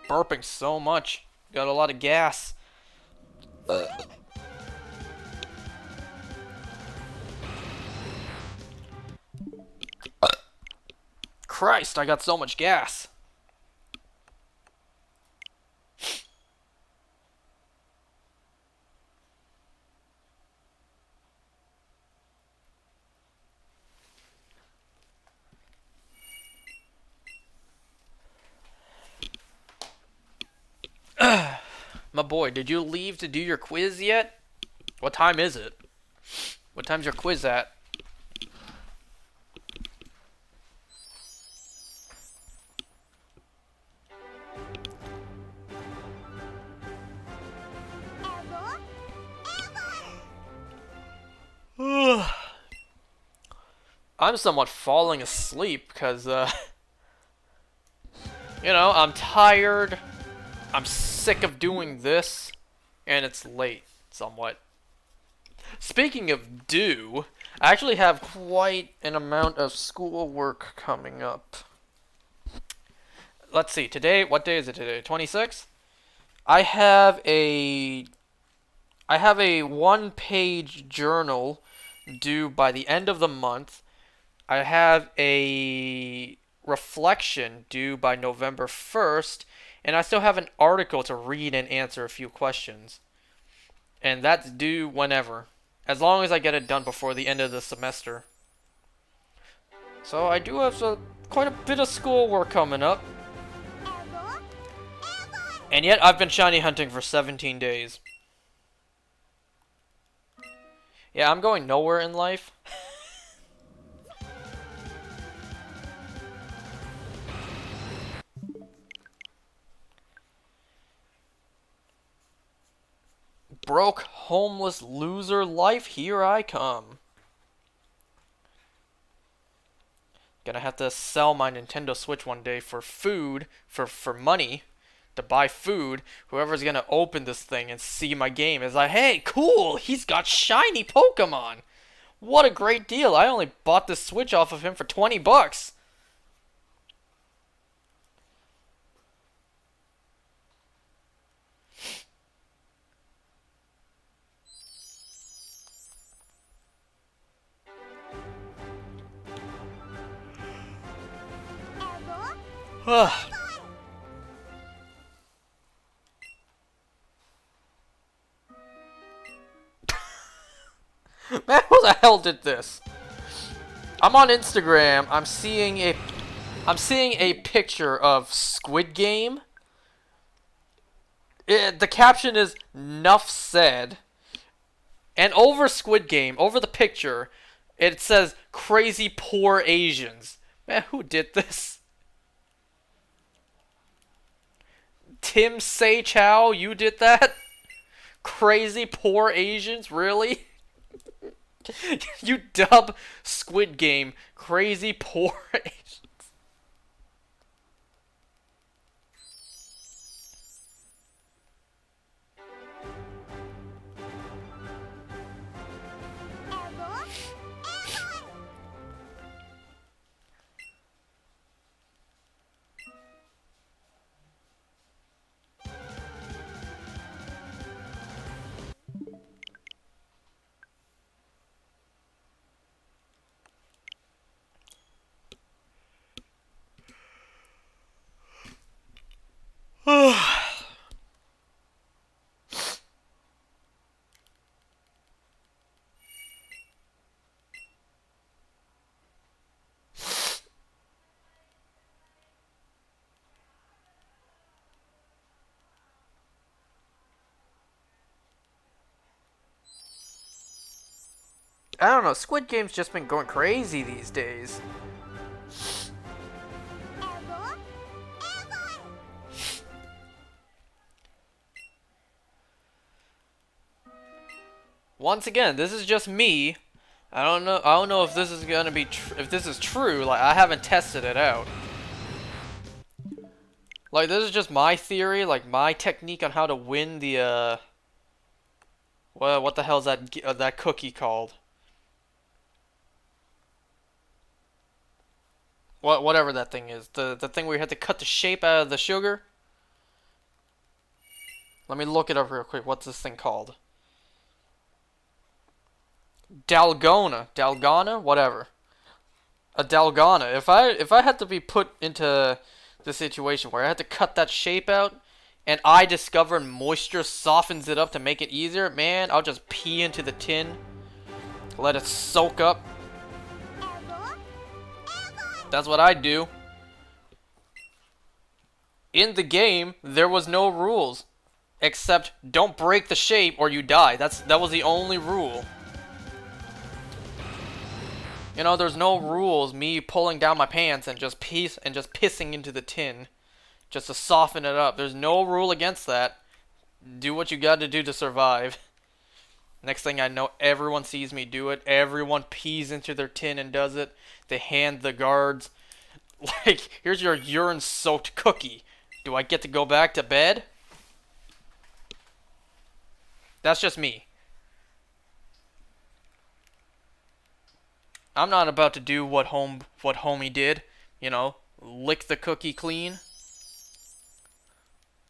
Burping so much. Got a lot of gas. Christ, I got so much gas. My boy, did you leave to do your quiz yet? What time is it? What time's your quiz at? I'm somewhat falling asleep because, you know, I'm tired. I'm sick of doing this, and it's late, somewhat. Speaking of due, I actually have quite an amount of schoolwork coming up. Let's see, today, what day is it today? 26th? I have a one-page journal due by the end of the month. I have a reflection due by November 1st, and I still have an article to read and answer a few questions. And that's due whenever, as long as I get it done before the end of the semester. So I do have quite a bit of schoolwork coming up. And yet I've been shiny hunting for 17 days. Yeah, I'm going nowhere in life. Broke, homeless, loser life, here I come. Gonna have to sell my Nintendo Switch one day for food, for money, to buy food. Whoever's gonna open this thing and see my game is like, hey, cool, he's got shiny Pokemon. What a great deal. I only bought this Switch off of him for 20 bucks. Man, who the hell did this? I'm on Instagram. I'm seeing a picture of Squid Game. The caption is "Nuff said," and over Squid Game, over the picture, it says "Crazy poor Asians." Man, who did this? Tim Say Chow, you did that? Crazy poor Asians, really? You dub Squid Game crazy poor Asians. I don't know, Squid Game's just been going crazy these days. Once again, this is just me. I don't know if this is gonna be if this is true. Like, I haven't tested it out. Like, this is just my theory, like, my technique on how to win the, well, what the hell is that cookie called? Whatever that thing is. The thing where you have to cut the shape out of the sugar? Let me look it up real quick. What's this thing called? Dalgona? Whatever. A dalgona. If I had to be put into the situation where I had to cut that shape out, and I discover moisture softens it up to make it easier, man, I'll just pee into the tin, let it soak up. That's what I do. In the game, there was no rules, except don't break the shape or you die. That was the only rule. You know, there's no rules. Me pulling down my pants and just pissing into the tin, just to soften it up. There's no rule against that. Do what you got to do to survive. Next thing I know, everyone sees me do it. Everyone pees into their tin and does it. They hand the guards, like, here's your urine-soaked cookie. Do I get to go back to bed? That's just me. I'm not about to do what homie did. You know, lick the cookie clean.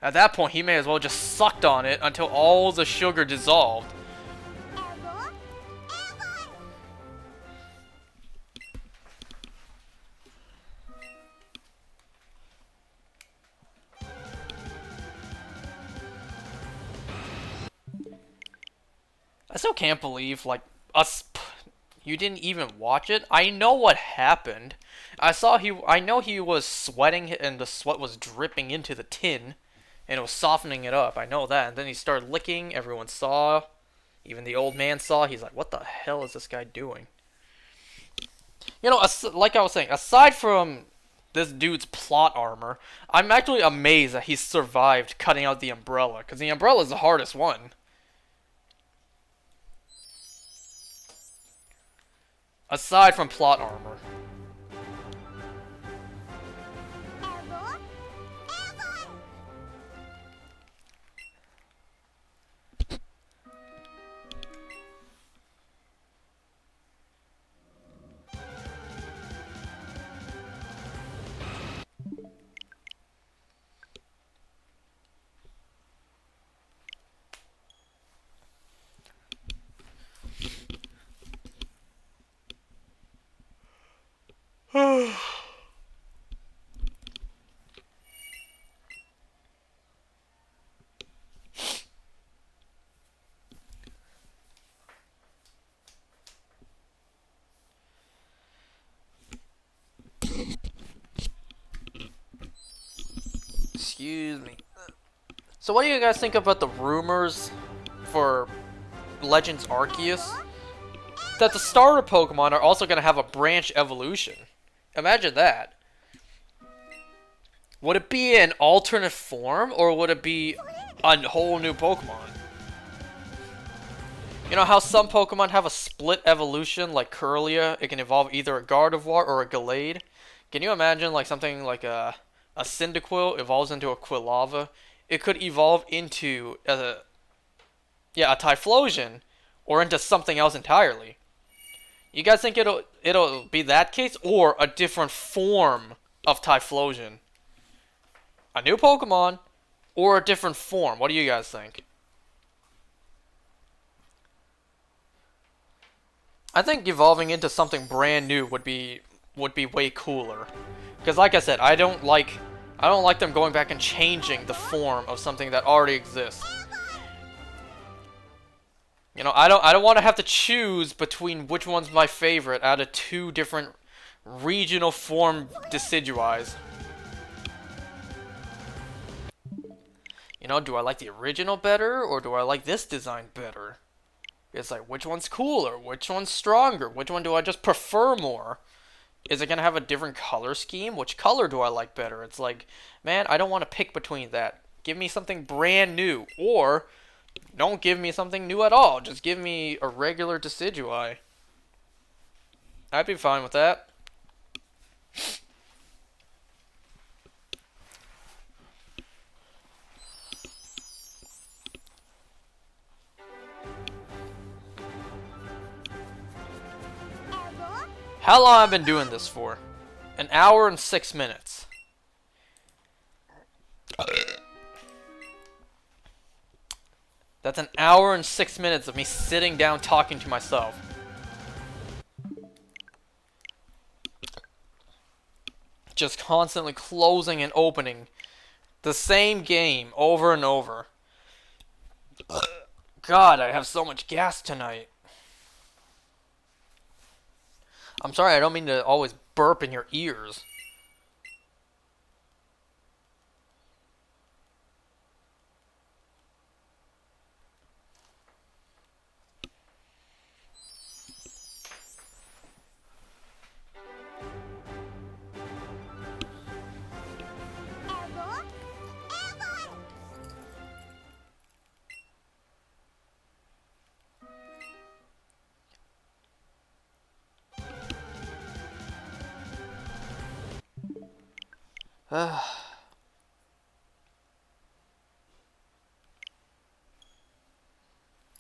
At that point, he may as well just sucked on it until all the sugar dissolved. I still can't believe, like, us... You didn't even watch it? I know what happened. I know he was sweating and the sweat was dripping into the tin. And it was softening it up. I know that. And then he started licking. Everyone saw. Even the old man saw. He's like, what the hell is this guy doing? You know, like I was saying, aside from this dude's plot armor, I'm actually amazed that he survived cutting out the umbrella. Because the umbrella is the hardest one. Aside from plot armor. Excuse me. So what do you guys think about the rumors for Legends Arceus? That the starter Pokemon are also going to have a branch evolution. Imagine that. Would it be an alternate form, or would it be a whole new Pokemon? You know how some Pokemon have a split evolution, like Kirlia? It can evolve either a Gardevoir or a Gallade. Can you imagine like something like a Cyndaquil evolves into a Quilava? It could evolve into a Typhlosion, or into something else entirely. You guys think it'll be that case, or a different form of Typhlosion? A new Pokemon, or a different form? What do you guys think? I think evolving into something brand new would be way cooler. Because like I said, I don't like them going back and changing the form of something that already exists. You know, I don't want to have to choose between which one's my favorite out of two different regional form Decidueyes. You know, do I like the original better, or do I like this design better? It's like, which one's cooler? Which one's stronger? Which one do I just prefer more? Is it going to have a different color scheme? Which color do I like better? It's like, man, I don't want to pick between that. Give me something brand new. Or, don't give me something new at all. Just give me a regular Decidueye. I'd be fine with that. How long have I been doing this for? An hour and 6 minutes. That's an hour and 6 minutes of me sitting down talking to myself. Just constantly closing and opening the same game over and over. God, I have so much gas tonight. I'm sorry, I don't mean to always burp in your ears.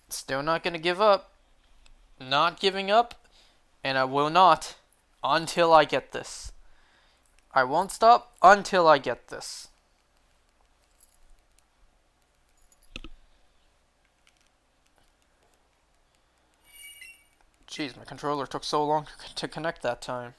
Still not gonna give up. Not giving up. And I will not until I get this. I won't stop until I get this. Jeez, my controller took so long to connect that time.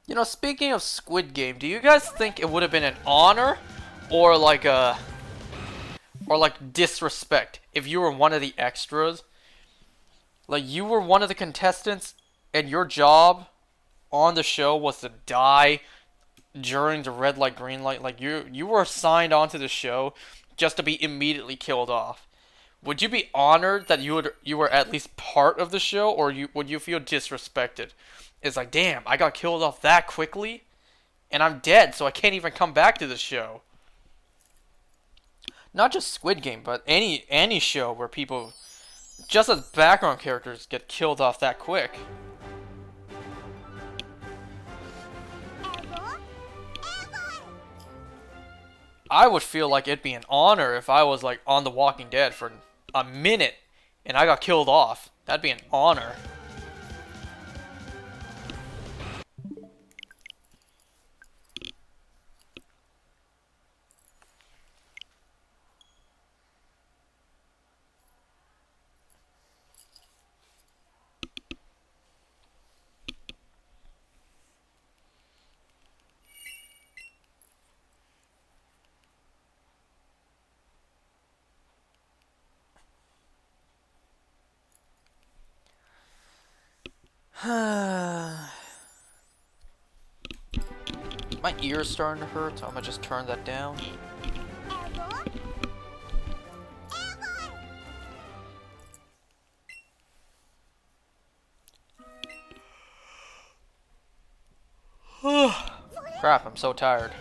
You know, speaking of Squid Game, do you guys think it would have been an honor or like disrespect if you were one of the extras? Like you were one of the contestants and your job on the show was to die during the red light green light. Like you were signed onto the show just to be immediately killed off. Would you be honored that you were at least part of the show, or would you feel disrespected? It's like, damn, I got killed off that quickly, and I'm dead, so I can't even come back to the show. Not just Squid Game, but any show where people, just as background characters, get killed off that quick. I would feel like it'd be an honor if I was like on The Walking Dead for a minute and I got killed off. That'd be an honor. My ear's starting to hurt, so I'm gonna just turn that down. Crap, I'm so tired.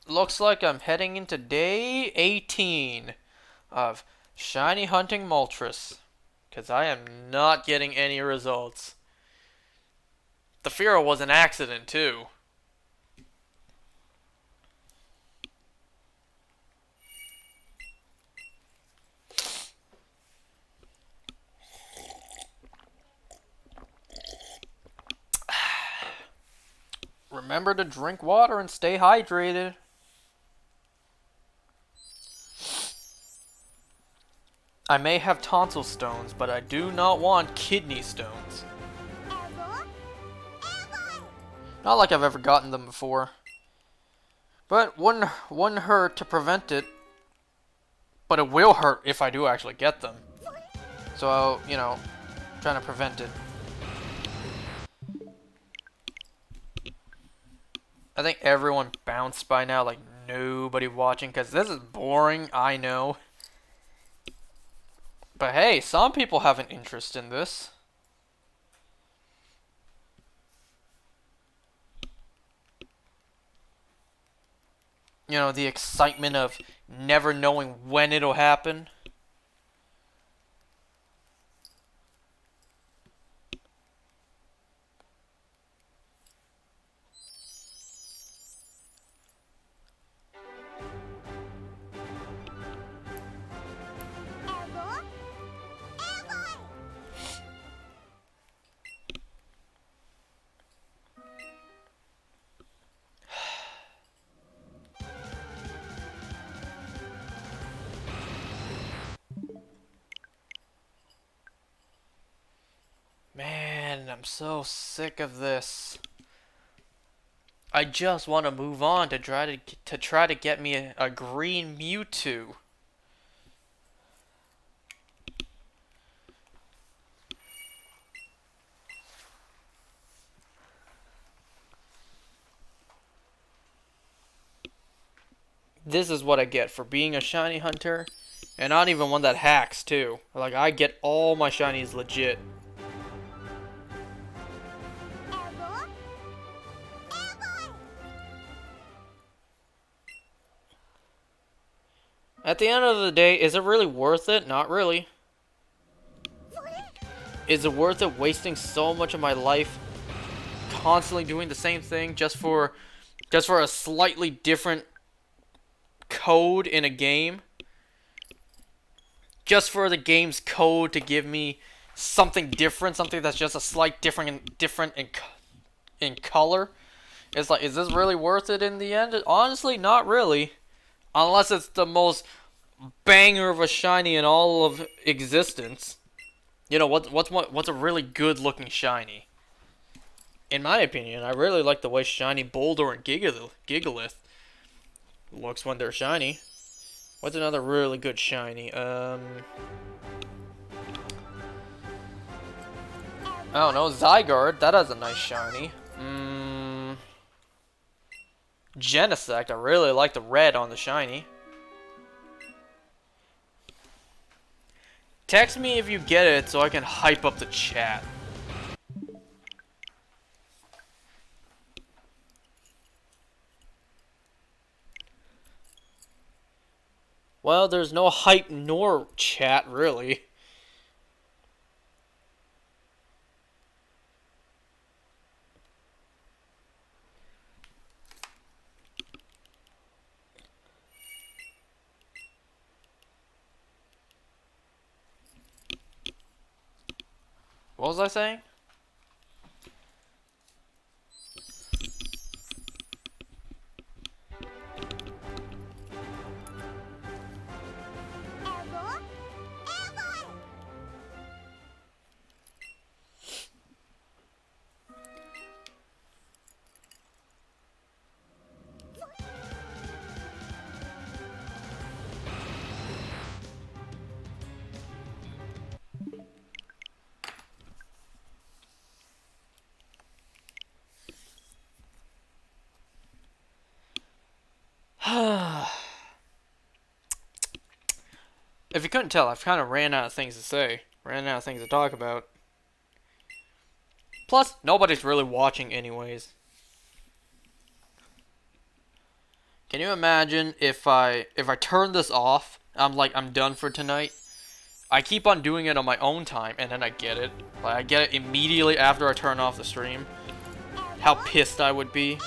Looks like I'm heading into day 18 of shiny hunting Moltres, because I am not getting any results. The Fear was an accident too. Remember to drink water and stay hydrated. I may have tonsil stones, but I do not want kidney stones. Not like I've ever gotten them before. But wouldn't hurt to prevent it. But it will hurt if I do actually get them. So, you know, trying to prevent it. I think everyone bounced by now, like nobody watching, because this is boring, I know. But hey, some people have an interest in this. You know, the excitement of never knowing when it'll happen. Man, I'm so sick of this. I just want to move on to try to get me a green Mewtwo. This is what I get for being a shiny hunter, and not even one that hacks too. Like, I get all my shinies legit. At the end of the day, is it really worth it? Not really. Is it worth it wasting so much of my life constantly doing the same thing just for a slightly different code in a game? Just for the game's code to give me something different, something that's just a slight different in color? It's like, is this really worth it in the end? Honestly, not really. Unless it's the most banger of a shiny in all of existence. You know, what's a really good looking shiny? In my opinion, I really like the way shiny Boulder and Gigalith looks when they're shiny. What's another really good shiny? I don't know, Zygarde, that has a nice shiny. Genesect, I really like the red on the shiny. Text me if you get it so I can hype up the chat. Well, there's no hype nor chat, really. What was I saying? If you couldn't tell, I've kind of ran out of things to say. Ran out of things to talk about. Plus, nobody's really watching anyways. Can you imagine if I turn this off, I'm done for tonight? I keep on doing it on my own time, and then I get it. Like, I get it immediately after I turn off the stream. How pissed I would be.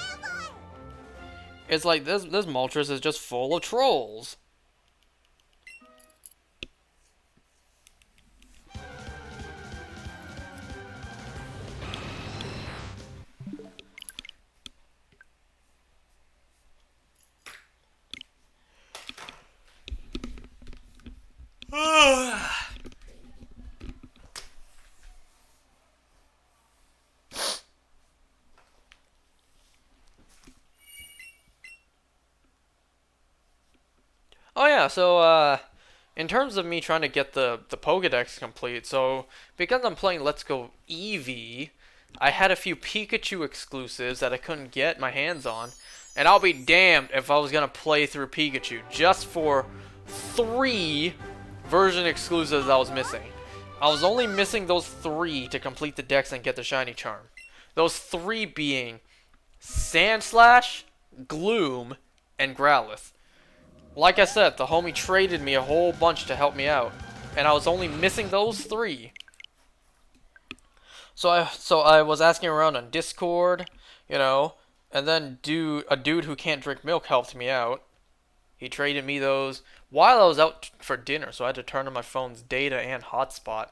It's like, this Moltres is just full of trolls. Oh yeah, so in terms of me trying to get the Pokédex complete, so because I'm playing Let's Go Eevee, I had a few Pikachu exclusives that I couldn't get my hands on, and I'll be damned if I was gonna play through Pikachu just for 3 version exclusives I was missing. I was only missing those 3 to complete the dex and get the shiny charm. Those 3 being Sandslash, Gloom, and Growlithe. Like I said, the homie traded me a whole bunch to help me out, and I was only missing those 3. So I was asking around on Discord, you know, and then a dude who can't drink milk helped me out. He traded me those while I was out for dinner, so I had to turn on my phone's data and hotspot.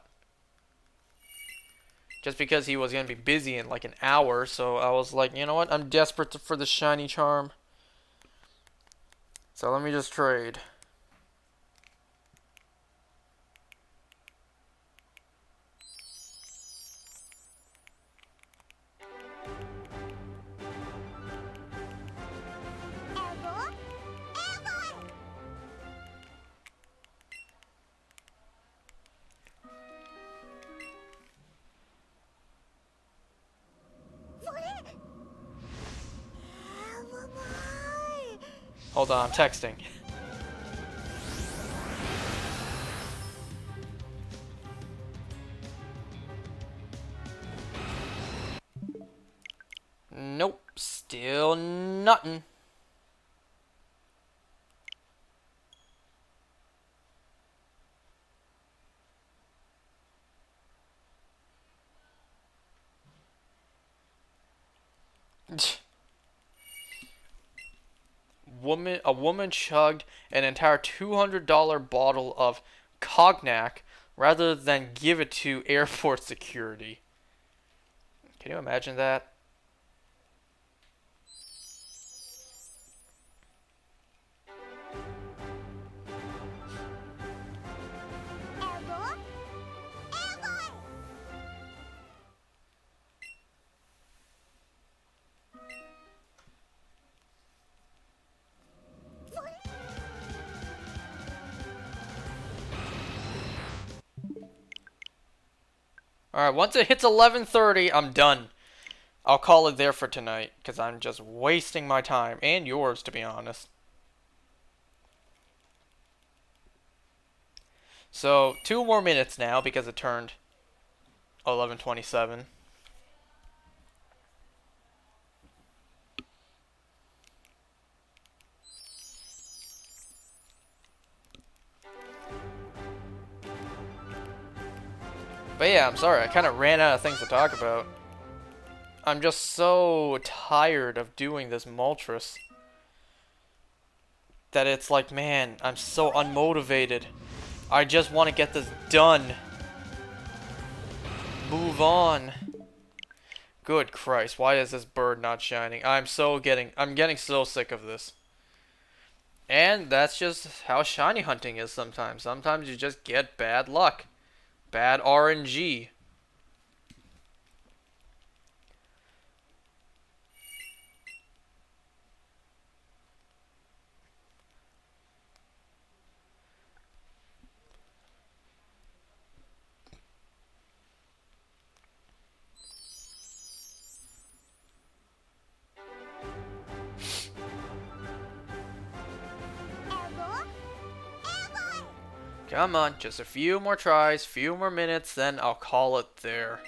Just because he was going to be busy in like an hour, so I was like, you know what, I'm desperate for the shiny charm. So let me just trade. Hold on, I'm texting. Nope, still nothing. A woman chugged an entire $200 bottle of cognac rather than give it to airport security. Can you imagine that? Alright, once it hits 11:30, I'm done. I'll call it there for tonight, because I'm just wasting my time, and yours, to be honest. So, 2 more minutes now, because it turned 11:27. But yeah, I'm sorry, I kind of ran out of things to talk about. I'm just so tired of doing this Moltres that it's like, man, I'm so unmotivated. I just want to get this done. Move on. Good Christ, why is this bird not shining? I'm getting so sick of this. And that's just how shiny hunting is sometimes. Sometimes you just get bad luck. Bad RNG. Come on, just a few more tries, few more minutes, then I'll call it there.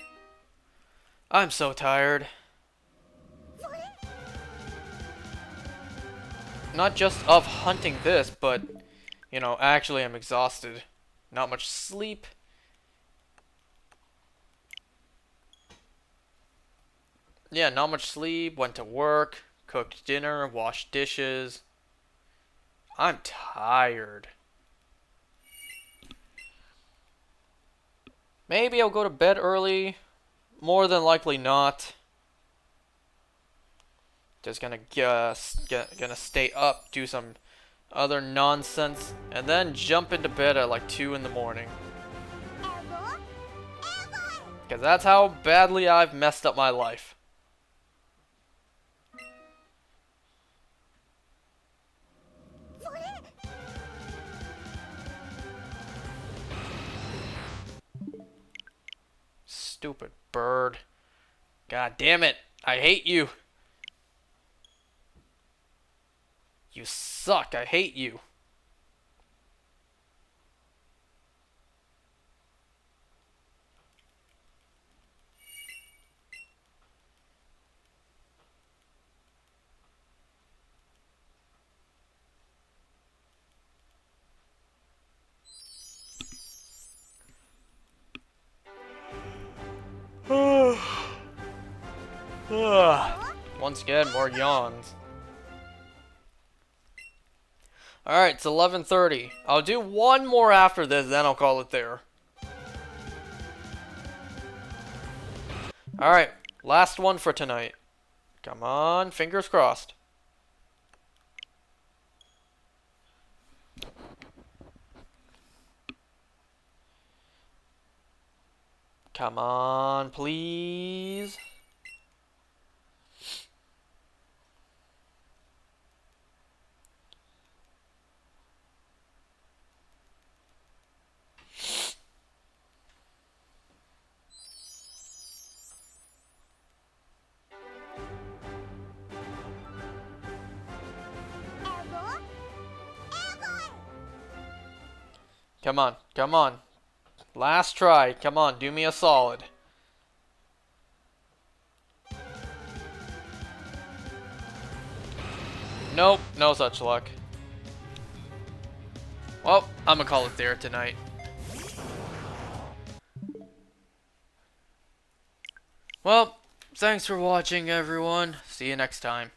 I'm so tired. Not just of hunting this, but, you know, actually I'm exhausted. Not much sleep. Yeah, not much sleep, went to work, cooked dinner, washed dishes. I'm tired. Maybe I'll go to bed early. More than likely not. Just gonna stay up, do some other nonsense, and then jump into bed at like 2 in the morning. Because that's how badly I've messed up my life. Stupid bird. God damn it. I hate you. You suck. I hate you. Ugh. Once again, more yawns. Alright, it's 11:30. I'll do one more after this, then I'll call it there. Alright, last one for tonight. Come on, fingers crossed. Come on, please. Come on, come on. Last try. Come on, do me a solid. Nope, no such luck. Well, I'm gonna call it there tonight. Well, thanks for watching, everyone. See you next time.